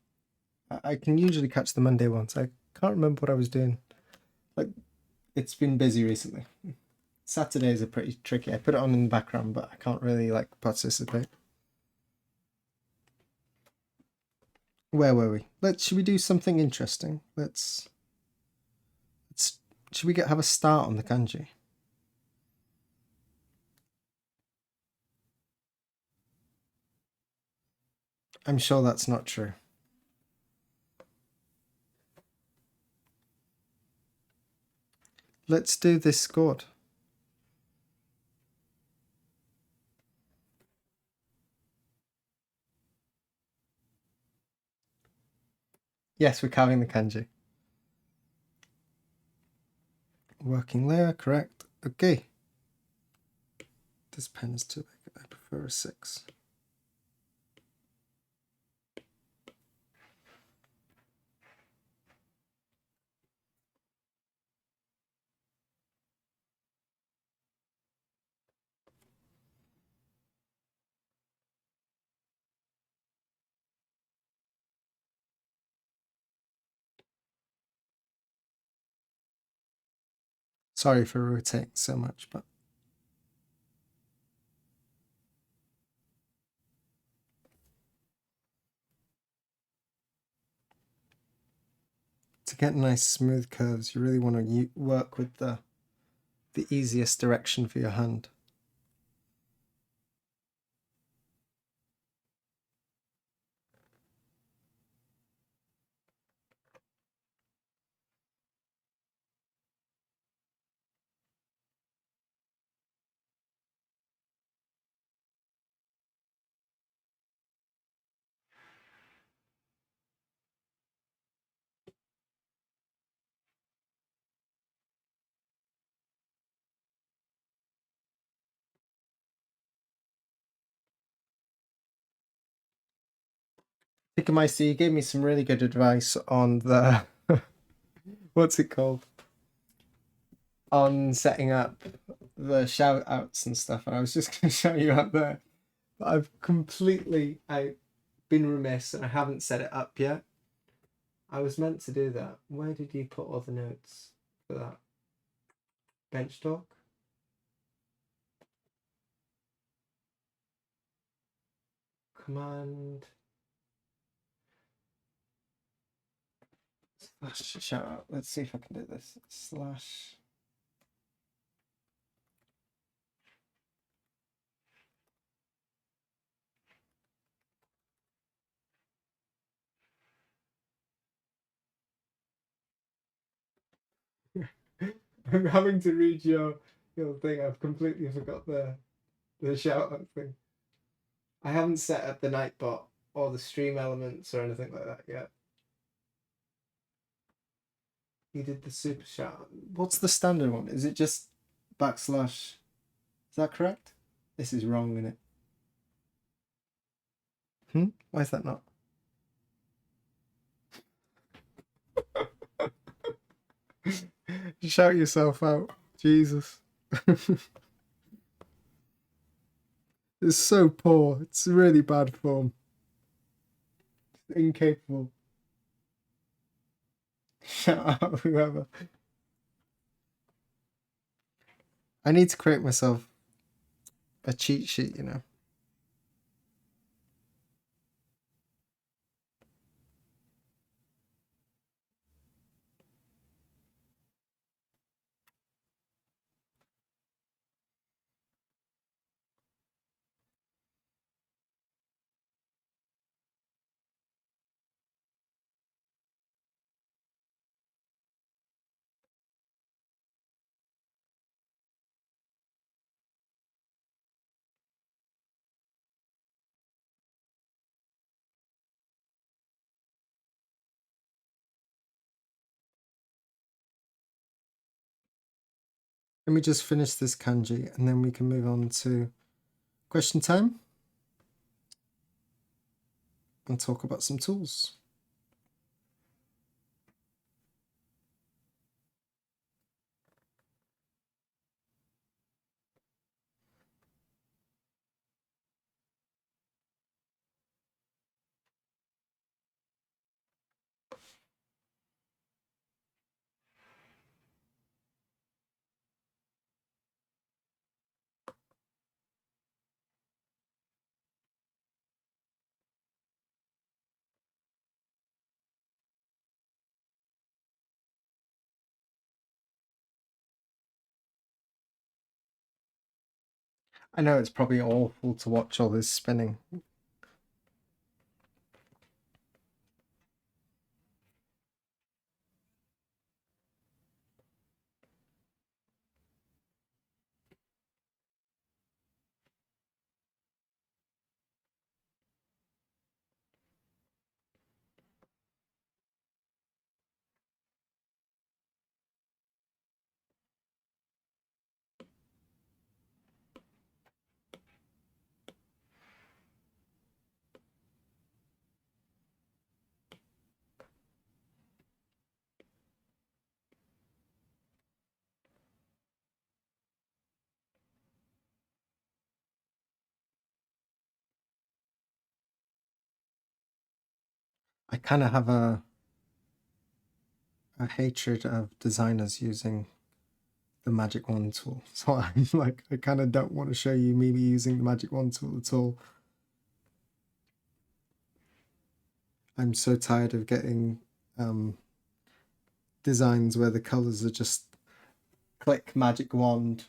[SPEAKER 1] I can usually catch the Monday ones. I can't remember what I was doing. Like, it's been busy recently. Saturdays are pretty tricky. I put it on in the background, but I can't really like participate. Where were we? Should we do something interesting? Should we have a start on the kanji? I'm sure that's not true. Let's do this scored. Yes, we're carving the kanji. Working layer, correct. Okay. This pen is too big. I prefer a 6. Sorry for rotating so much, but to get nice smooth curves, you really want to work with the easiest direction for your hand. Meister, you gave me some really good advice on the what's it called? On setting up the shout outs and stuff, and I was just going to shout you out there. But I've been remiss and I haven't set it up yet. I was meant to do that. Where did you put all the notes for that? Bench talk? Command slash shout out. Let's see if I can do this. Slash. I'm having to read your thing. I've completely forgot the shout out thing. I haven't set up the Nightbot or the stream elements or anything like that yet. You did the super shout out. What's the standard one? Is it just backslash? Is that correct? This is wrong, isn't it? Why is that not? Shout yourself out. Jesus. It's so poor. It's really bad form. Incapable. Shout out whoever. I need to create myself a cheat sheet, you know. Let me just finish this kanji and then we can move on to question time and talk about some tools. I know it's probably awful to watch all this spinning. I kind of have a hatred of designers using the magic wand tool. So I'm like, I kind of don't want to show you me using the magic wand tool at all. I'm so tired of getting designs where the colors are just click magic wand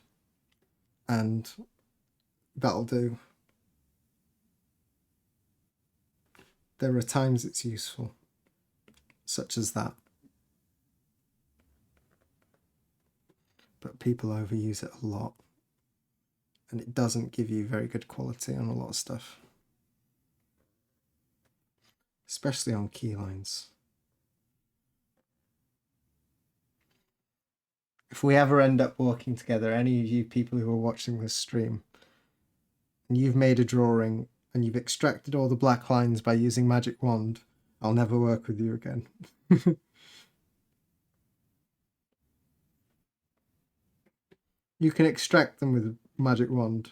[SPEAKER 1] and that'll do. There are times it's useful, such as that. But people overuse it a lot. And it doesn't give you very good quality on a lot of stuff. Especially on key lines. If we ever end up working together, any of you people who are watching this stream, and you've made a drawing and you've extracted all the black lines by using magic wand, I'll never work with you again. You can extract them with magic wand,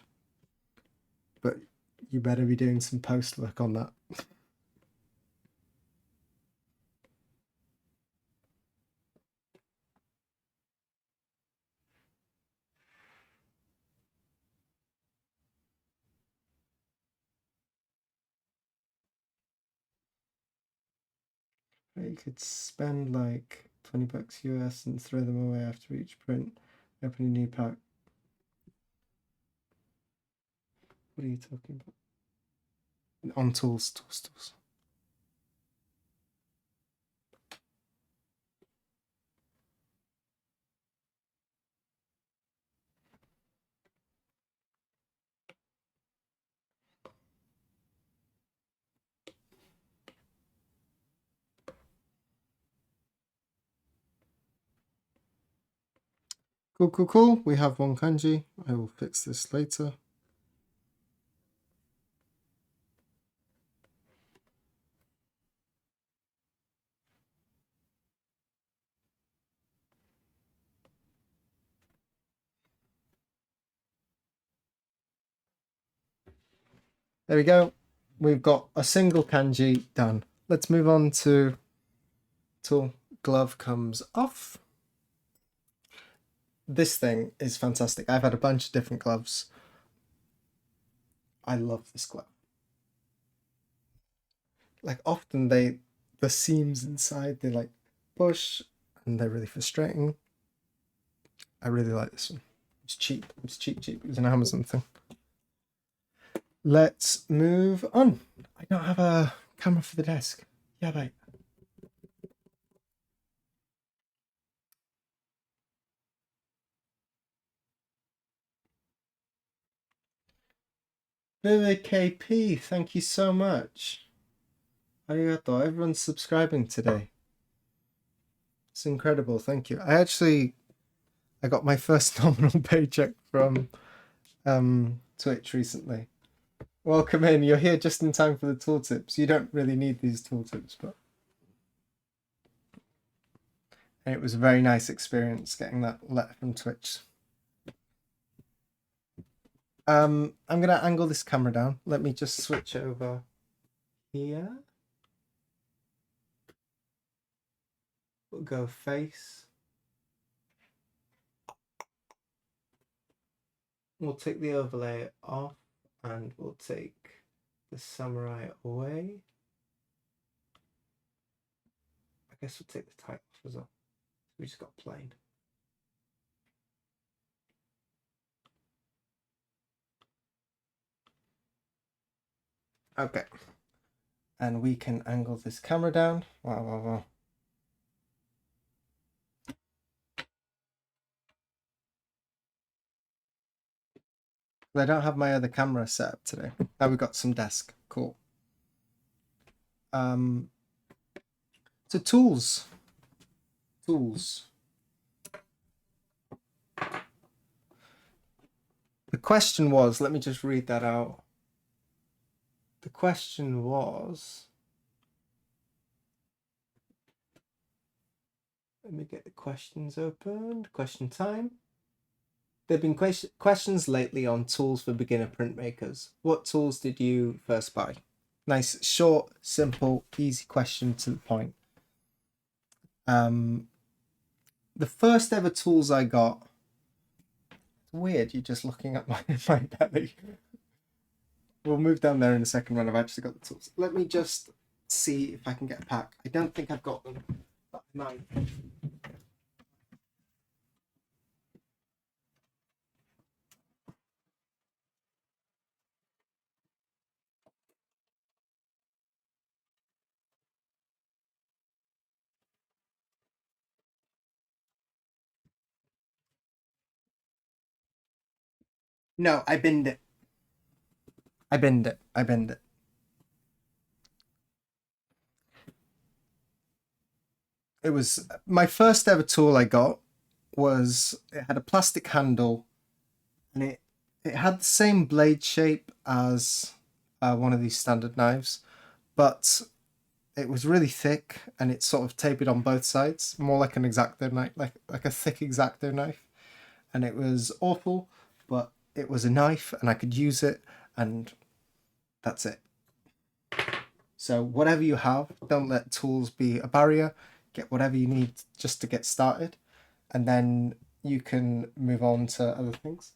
[SPEAKER 1] but you better be doing some post work on that. You could spend like $20 US and throw them away after each print. Open a new pack. What are you talking about? On tools. Cool. We have one kanji. I will fix this later. There we go. We've got a single kanji done. Let's move on to tool. Glove comes off. This thing is fantastic. I've had a bunch of different gloves. I love this glove. Like often the seams inside, they like push and they're really frustrating. I really like this one. It's cheap. It's cheap. It was an Amazon thing. Let's move on. I don't have a camera for the desk. Yeah, mate. Vivid KP, thank you so much. Arigato. Everyone's subscribing today. It's incredible. Thank you. I got my first nominal paycheck from Twitch recently. Welcome in. You're here just in time for the tooltips. You don't really need these tooltips, but and it was a very nice experience getting that letter from Twitch. I'm gonna angle this camera down. Let me just switch over here. We'll go face. We'll take the overlay off and we'll take the samurai away. I guess we'll take the type off as well. We just got plain. Okay. And we can angle this camera down. Wow. I don't have my other camera set up today. Now we've got some desk. Cool. So tools. The question was, let me just read that out. The question was, let me get the questions opened. Question time. There have been questions lately on tools for beginner printmakers. What tools did you first buy? Nice, short, simple, easy question to the point. The first ever tools I got, it's weird, you're just looking at my belly. We'll move down there in a second when I've actually got the tools. Let me just see if I can get a pack. I don't think I've got them, but I might. No, I binned it. I binned it. It was my first ever tool I got was it had a plastic handle and it had the same blade shape as one of these standard knives, but it was really thick and it sort of tapered on both sides, more like an X-Acto knife, like a thick X-Acto knife. And it was awful, but it was a knife and I could use it, and that's it. So whatever you have, don't let tools be a barrier. Get whatever you need just to get started, and then you can move on to other things.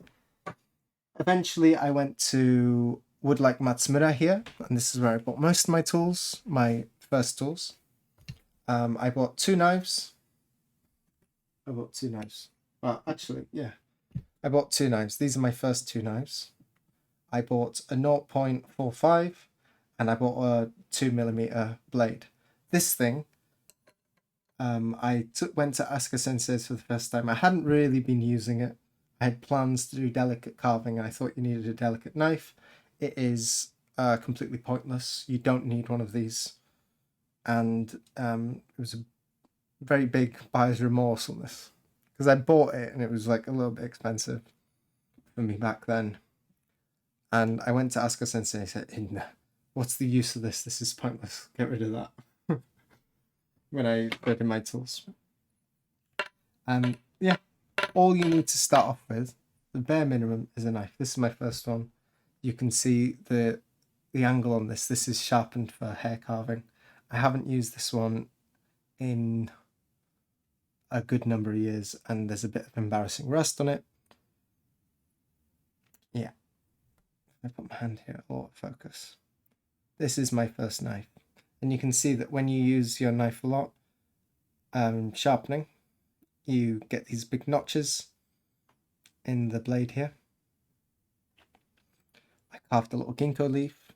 [SPEAKER 1] Eventually, I went to Woodblock Matsumura here, and this is where I bought most of my tools, my first tools. I bought two knives. Well, actually, yeah. I bought two knives. These are my first two knives. I bought a 0.45 and I bought a 2mm blade. This thing, went to Asuka Sensei's for the first time. I hadn't really been using it. I had plans to do delicate carving and I thought you needed a delicate knife. It is completely pointless. You don't need one of these. And it was a very big buyer's remorse on this. Because I bought it and it was like a little bit expensive for me back then. And I went to Asuka Sensei and I said, what's the use of this? This is pointless. Get rid of that. When I read in my tools. Yeah, all you need to start off with, the bare minimum, is a knife. This is my first one. You can see the angle on this. This is sharpened for hair carving. I haven't used this one in a good number of years and there's a bit of embarrassing rust on it. Yeah. I put my hand here, autofocus. This is my first knife. And you can see that when you use your knife a lot, sharpening, you get these big notches in the blade here. I carved a little ginkgo leaf.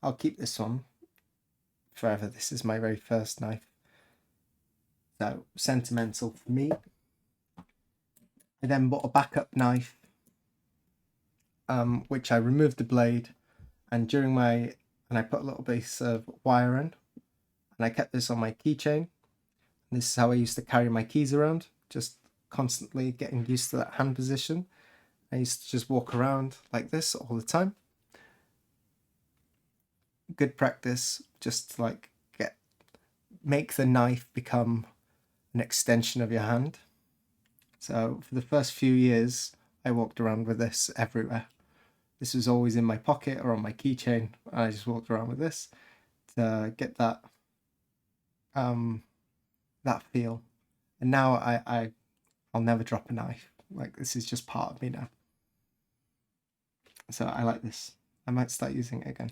[SPEAKER 1] I'll keep this one forever. This is my very first knife. So sentimental for me. I then bought a backup knife, which I removed the blade, and I put a little piece of wire in, and I kept this on my keychain. This is how I used to carry my keys around, just constantly getting used to that hand position. I used to just walk around like this all the time. Good practice, just like make the knife become an extension of your hand. So for the first few years, I walked around with this everywhere. This was always in my pocket or on my keychain. I just walked around with this to get that that feel. And now I'll never drop a knife. Like, this is just part of me now. So I like this. I might start using it again.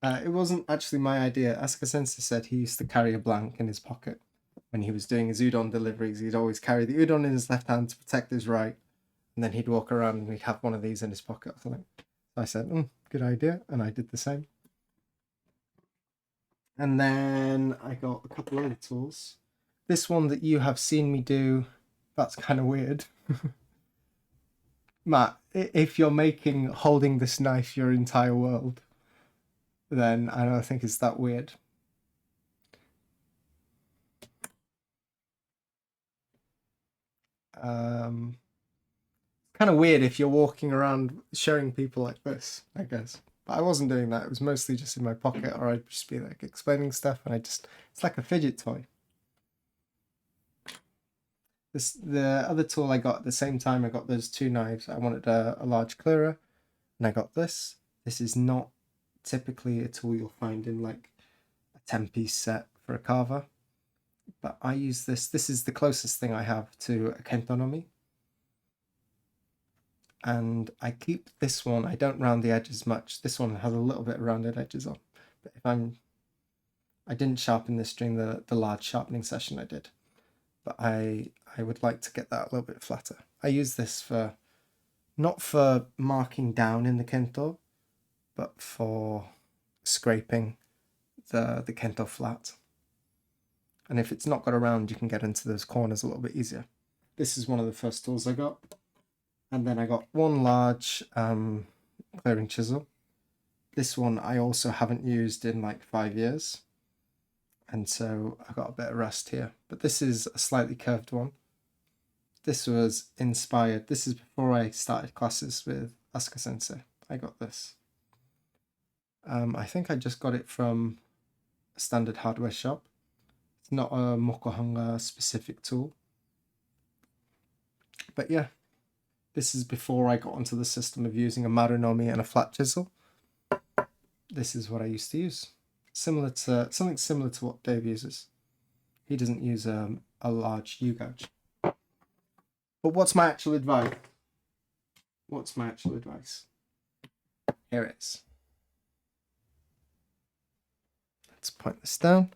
[SPEAKER 1] It wasn't actually my idea. Asuka Sensei said he used to carry a blank in his pocket when he was doing his udon deliveries. He'd always carry the udon in his left hand to protect his right, and then he'd walk around and he'd have one of these in his pocket or something. So I said, good idea, and I did the same. And then I got a couple other tools. This one that you have seen me do, that's kind of weird. Matt, if you're holding this knife your entire world, then I don't think it's that weird. Kind of weird if you're walking around showing people like this, I guess. But I wasn't doing that. It was mostly just in my pocket, or I'd just be like explaining stuff, and it's like a fidget toy. The other tool I got at the same time, I got those two knives. I wanted a large clearer, and I got this. This is not typically a tool you'll find in like a 10-piece set for a carver, but I use this. This is the closest thing I have to a kentonomi. And I keep this one. I don't round the edges much. This one has a little bit of rounded edges on, but I didn't sharpen this during the large sharpening session I did, but I would like to get that a little bit flatter. I use this not for marking down in the kento, but for scraping the kento flat. And if it's not got a round, you can get into those corners a little bit easier. This is one of the first tools I got. And then I got one large clearing chisel. This one I also haven't used in like 5 years. And so I got a bit of rust here. But this is a slightly curved one. This was inspired. This is before I started classes with Asuka Sensei. I got this. I think I just got it from a standard hardware shop. It's not a Mokohanga specific tool. But yeah, this is before I got onto the system of using a marunomi and a flat chisel. This is what I used to use. Something similar to what Dave uses. He doesn't use a large U-gouge. But what's my actual advice? Here it is. Let's point this down.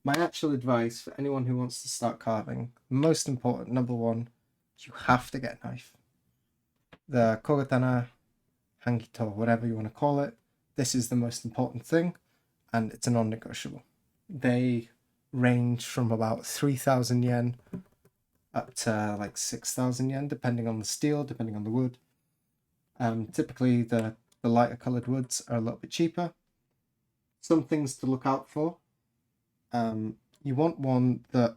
[SPEAKER 1] My actual advice for anyone who wants to start carving, most important, number one, you have to get a knife. The kogatana, hangito, whatever you want to call it, this is the most important thing, and it's a non-negotiable. They range from about 3,000 yen up to like 6,000 yen, depending on the steel, depending on the wood. Typically, the lighter colored woods are a little bit cheaper. Some things to look out for. You want one that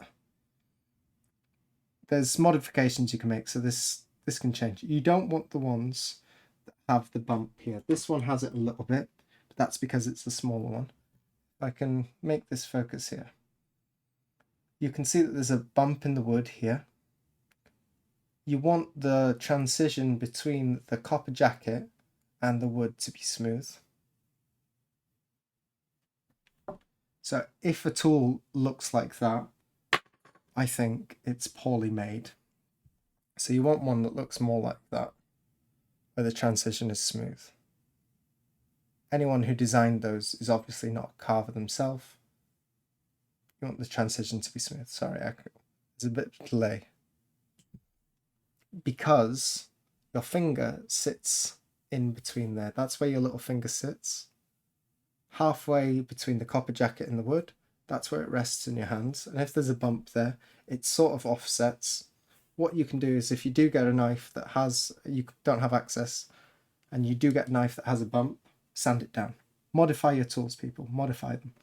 [SPEAKER 1] there's modifications you can make, so this can change. You don't want the ones that have the bump here. This one has it a little bit, but that's because it's the smaller one. I can make this focus here. You can see that there's a bump in the wood here. You want the transition between the copper jacket and the wood to be smooth. So if a tool looks like that, I think it's poorly made. So you want one that looks more like that, where the transition is smooth. Anyone who designed those is obviously not a carver themselves. You want the transition to be smooth. Sorry, there's a bit of delay. Because your finger sits in between there. That's where your little finger sits. Halfway between the copper jacket and the wood, that's where it rests in your hands. And if there's a bump there, it sort of offsets. What you can do is if you do get a knife that you don't have access, and you do get a knife that has a bump, sand it down. Modify your tools, people. Modify them.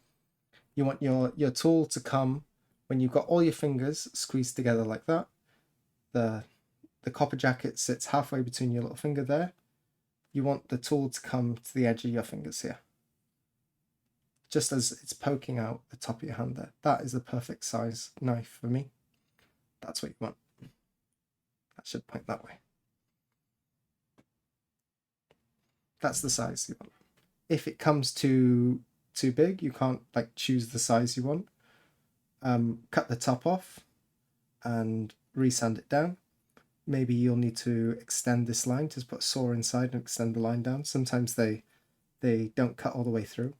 [SPEAKER 1] You want your tool to come when you've got all your fingers squeezed together like that. The copper jacket sits halfway between your little finger there. You want the tool to come to the edge of your fingers here. Just as it's poking out the top of your hand there. That is the perfect size knife for me. That's what you want. That should point that way. That's the size you want. If it comes too big, you can't like choose the size you want. Cut the top off and resand it down. Maybe you'll need to extend this line, just put a saw inside and extend the line down. Sometimes they don't cut all the way through.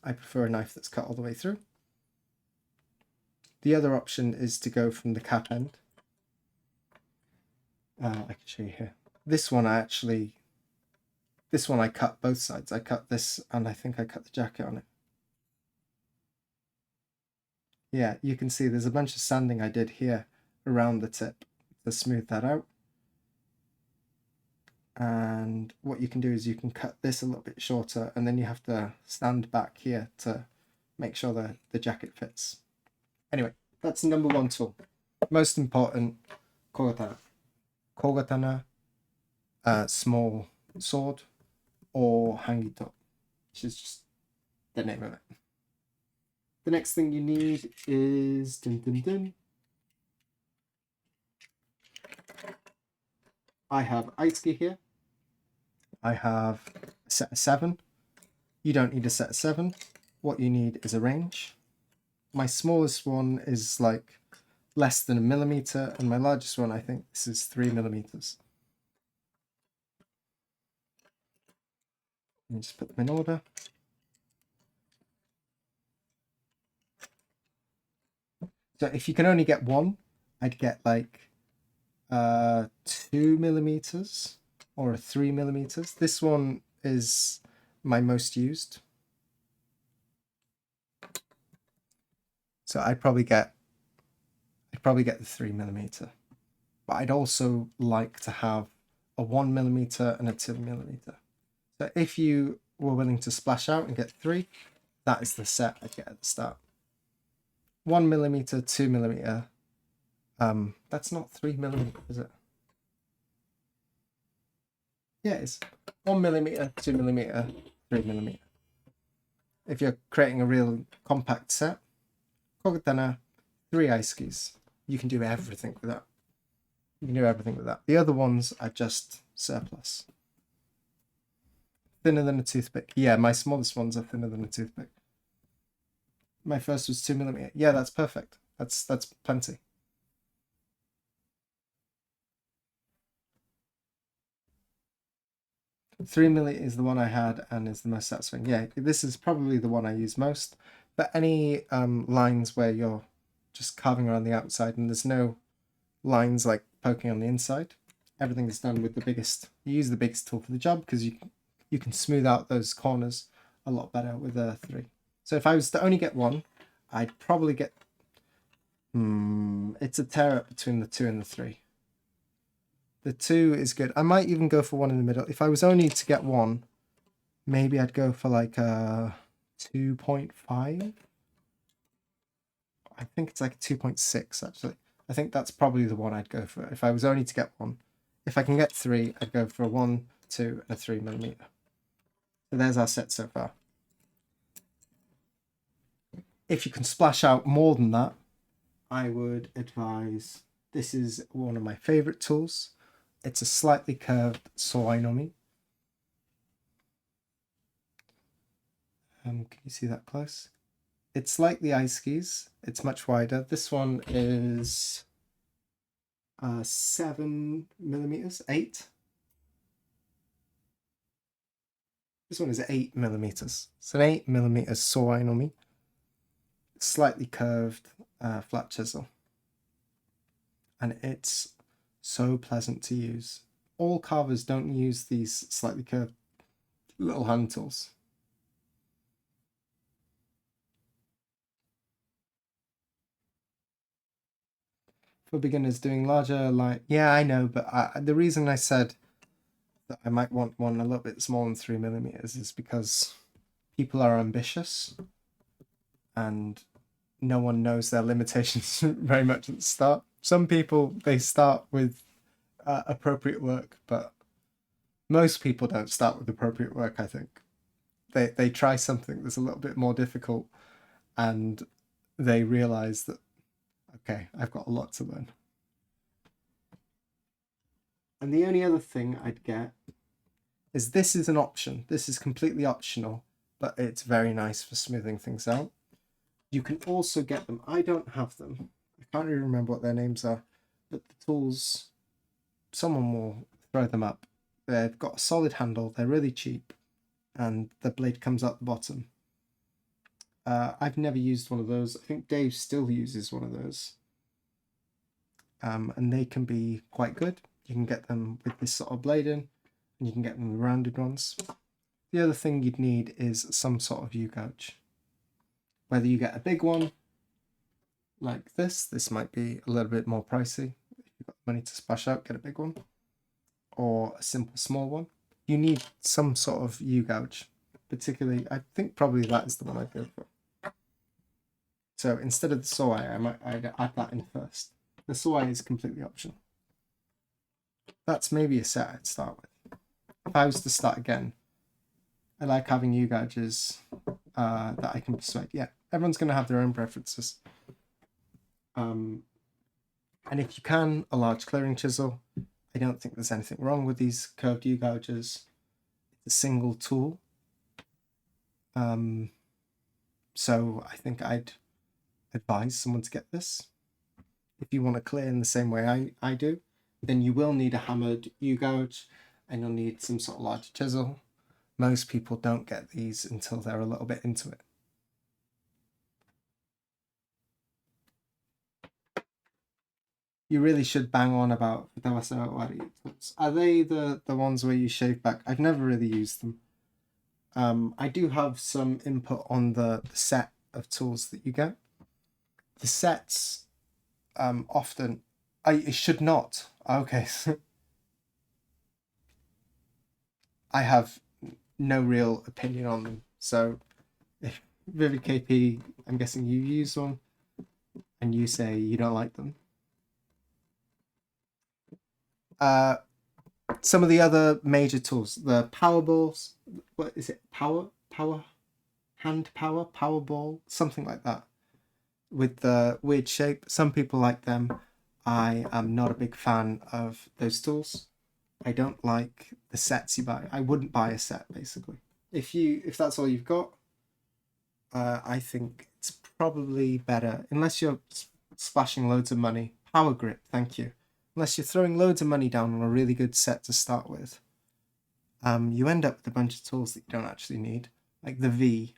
[SPEAKER 1] I prefer a knife that's cut all the way through. The other option is to go from the cap end. I can show you here. This one I cut both sides. I cut this and I think I cut the jacket on it. Yeah, you can see there's a bunch of sanding I did here around the tip to smooth that out. And what you can do is you can cut this a little bit shorter, and then you have to stand back here to make sure that the jacket fits. Anyway, that's number one tool. Most important, kogatana. Kogatana, small sword, or hangito, which is just the name of it. The next thing you need is I have ice ski here. I have a set of 7. You don't need a set of 7. What you need is a range. My smallest one is like less than 1 millimeter, and my largest one, I think this is 3 millimeters. Let me just put them in order. So if you can only get one, I'd get like 2 millimeters or a 3 millimeters. This one is my most used. So I'd probably get the 3 millimeter. But I'd also like to have a 1 millimeter and a 2 millimeter. So if you were willing to splash out and get 3, that is the set I'd get at the start. 1 millimeter, 2 millimeter. That's not 3 millimeter, is it? Yeah, it's 1 millimeter, 2 millimeter, 3 millimeter. If you're creating a real compact set, kogatana, 3 ice skis. You can do everything with that. You can do everything with that. The other ones are just surplus. Thinner than a toothpick. Yeah, my smallest ones are thinner than a toothpick. My first was 2 millimeter. Yeah, that's perfect. That's plenty. $3 millimeter is the one I had and is the most satisfying. Yeah, this is probably the one I use most But any lines where you're just carving around the outside and there's no lines like poking on the inside, everything is done with the biggest. You use the biggest tool for the job because you can smooth out those corners a lot better with a 3. So if I was to only get one, I'd probably get. It's a tear up between the 2 and the 3. The 2 is good. I might even go for one in the middle. If I was only to get one, maybe I'd go for like a 2.5. I think it's like a 2.6 actually. I think that's probably the one I'd go for if I was only to get one. If I can get 3, I'd go for a 1, 2, and a 3mm. So there's our set so far. If you can splash out more than that, I would advise, this is one of my favorite tools. It's a slightly curved soainomi. Can you see that close? It's like the ice skis. It's much wider. This one is 7mm, 8. This one is 8mm. It's an 8mm soainomi. Slightly curved flat chisel. And it's so pleasant to use. All carvers don't use these slightly curved little hand tools. For beginners doing larger line, yeah, I know, but the reason I said that I might want one a little bit smaller than 3mm is because people are ambitious and no one knows their limitations very much at the start. Some people, they start with appropriate work, but most people don't start with appropriate work, I think. They try something that's a little bit more difficult and they realize that, okay, I've got a lot to learn. And the only other thing I'd get is this is an option. This is completely optional, but it's very nice for smoothing things out. You can also get them. I don't have them. I can't really remember what their names are, but the tools, someone will throw them up. They've got a solid handle. They're really cheap, and the blade comes out the bottom. I've never used one of those. I think Dave still uses one of those. And they can be quite good. You can get them with this sort of blade in, and you can get them with rounded ones. The other thing you'd need is some sort of U-gouge. Whether you get a big one, like this might be a little bit more pricey. If you've got money to splash out, get a big one. Or a simple small one. You need some sort of U-gouge. Particularly, I think probably that is the one I'd go for. So instead of the sawai, I'd add that in first. The sawai is completely optional. That's maybe a set I'd start with. If I was to start again, I like having U-gouges that I can persuade. Yeah, everyone's going to have their own preferences. And if you can, a large clearing chisel. I don't think there's anything wrong with these curved U-gouges. It's a single tool. So I think I'd advise someone to get this. If you want to clear in the same way I do, then you will need a hammered U-gouge and you'll need some sort of larger chisel. Most people don't get these until they're a little bit into it. You really should bang on about Futawasa Wari tools. Are they the ones where you shave back? I've never really used them. I do have some input on the set of tools that you get. The sets often... I should not. Okay. I have no real opinion on them. So, if Vivid KP, I'm guessing you use one, and you say you don't like them. Some of the other major tools, the power balls, what is it? Hand power ball, something like that, with the weird shape. Some people like them. I am not a big fan of those tools. I don't like the sets you buy. I wouldn't buy a set, basically. If that's all you've got, I think it's probably better, unless you're splashing loads of money. Power grip, thank you. Unless you're throwing loads of money down on a really good set to start with, you end up with a bunch of tools that you don't actually need. Like the V,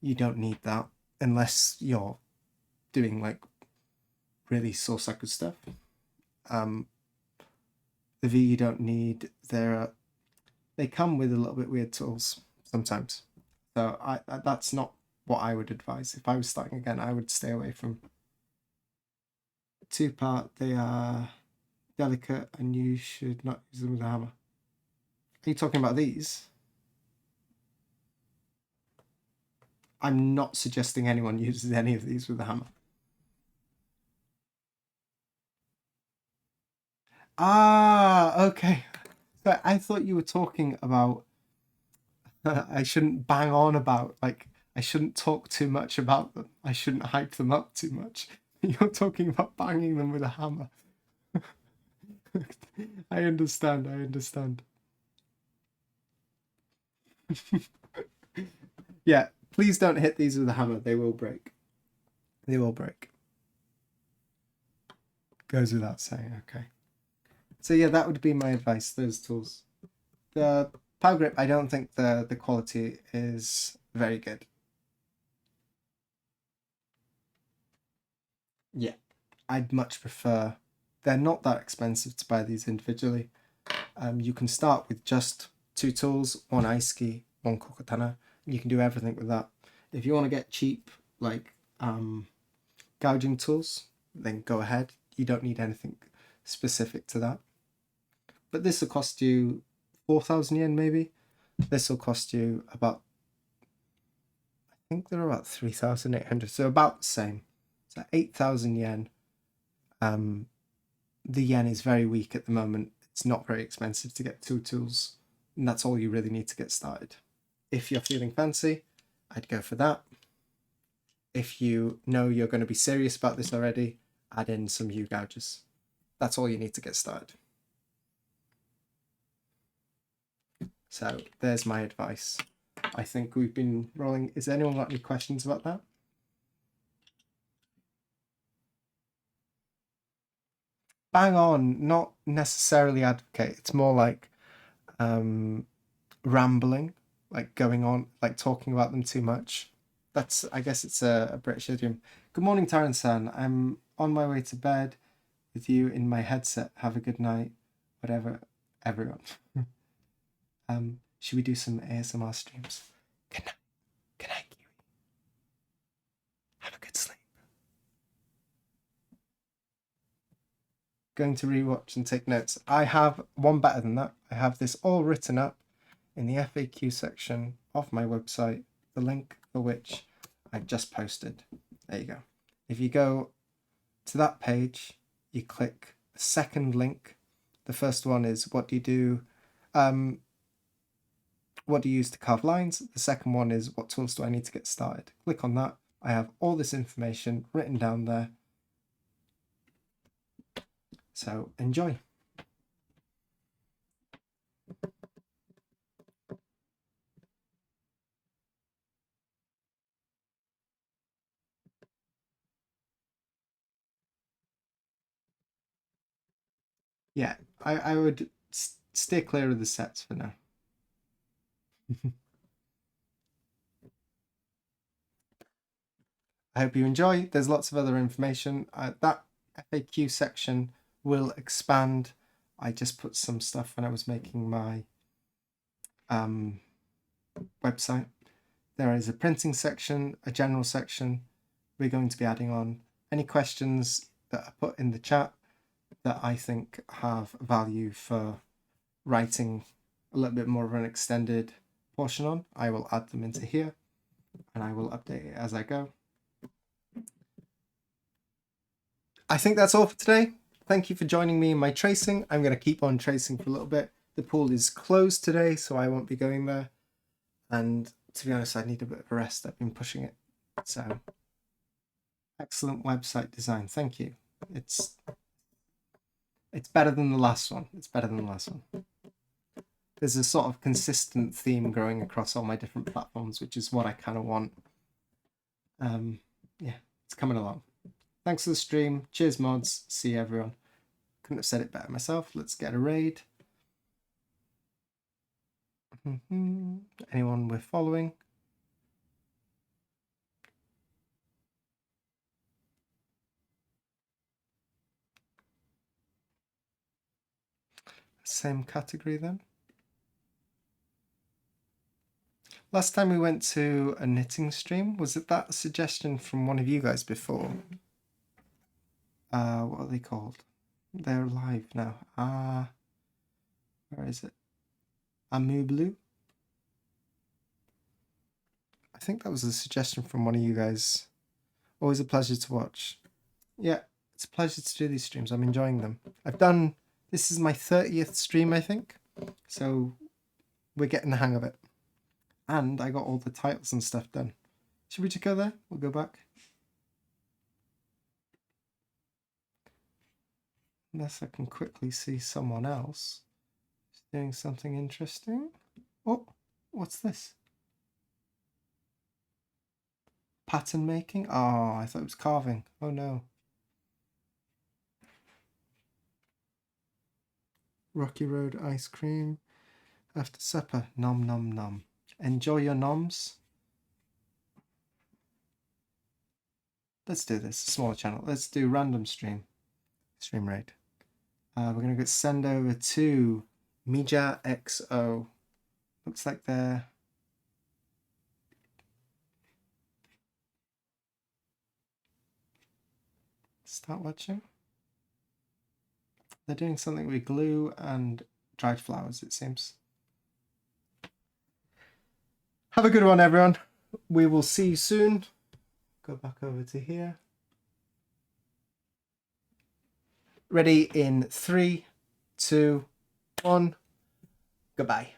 [SPEAKER 1] you don't need that. unless you're doing like really Sosaku stuff. The V you don't need. They come with a little bit weird tools sometimes. So that's not what I would advise. If I was starting again, I would stay away from 2-part. They are delicate and you should not use them with a hammer. Are you talking about these? I'm not suggesting anyone uses any of these with a hammer. Ah, okay. So I thought you were talking about I shouldn't bang on about, like, I shouldn't talk too much about them. I shouldn't hype them up too much. You're talking about banging them with a hammer. I understand. Yeah, please don't hit these with a hammer. They will break. They will break. Goes without saying, okay. So yeah, that would be my advice, those tools. The power grip, I don't think the quality is very good. Yeah, I'd much prefer, they're not that expensive to buy these individually. You can start with just 2 tools, 1 ice ski, 1 kokotana. You can do everything with that. If you want to get cheap, like gouging tools, then go ahead. You don't need anything specific to that. But this will cost you 4,000 yen maybe. This will cost you about, I think they're about 3,800, so about the same. So 8,000 yen. The yen is very weak at the moment. It's not very expensive to get 2 tools, and that's all you really need to get started. If you're feeling fancy, I'd go for that. If you know you're going to be serious about this already, add in some U gouges. That's all you need to get started. So there's my advice. I think we've been rolling. Is anyone got any questions about that? Bang on, not necessarily advocate. It's more like rambling, like going on, like talking about them too much. That's, I guess it's a British idiom. Good morning, Taran-san. I'm on my way to bed with you in my headset. Have a good night, whatever, everyone. Should we do some ASMR streams? Good night. Good night, Kiwi. Have a good sleep. Going to rewatch and take notes. I have one better than that. I have this all written up in the FAQ section of my website, the link for which I've just posted. There you go. If you go to that page, you click the second link. The first one is what do you do? What do you use to carve lines? The second one is what tools do I need to get started? Click on that. I have all this information written down there. So enjoy. Yeah, I would stay clear of the sets for now. I hope you enjoy. There's lots of other information. That FAQ section will expand. I just put some stuff when I was making my website. There is a printing section, a general section. We're going to be adding on any questions that are put in the chat that I think have value for writing a little bit more of an extended portion on. I will add them into here and I will update it as I go. I think that's all for today. Thank you for joining me in my tracing. I'm going to keep on tracing for a little bit. The pool is closed today, so I won't be going there. And to be honest, I need a bit of a rest. I've been pushing it. So, excellent website design. Thank you. It's better than the last one. It's better than the last one. There's a sort of consistent theme growing across all my different platforms, which is what I kind of want. Yeah, it's coming along. Thanks for the stream. Cheers, mods. See you, everyone. Couldn't have said it better myself. Let's get a raid. Anyone we're following? Same category then. Last time we went to a knitting stream, was it that suggestion from one of you guys before? What are they called? They're live now. Where is it? Amu Blue? I think that was a suggestion from one of you guys. Always a pleasure to watch. Yeah, it's a pleasure to do these streams. I'm enjoying them. This is my 30th stream, I think. So we're getting the hang of it. And I got all the titles and stuff done. Should we just go there? We'll go back. Unless I can quickly see someone else doing something interesting. Oh, what's this? Pattern making? Oh, I thought it was carving. Oh no. Rocky Road ice cream. After supper. Nom nom nom. Enjoy your noms. Let's do this. Smaller channel. Let's do random stream. Stream rate. We're going to send over to Mija XO. Looks like they're... Start watching. They're doing something with glue and dried flowers, it seems. Have a good one, everyone. We will see you soon. Go back over to here. Ready in 3, 2, 1. Goodbye.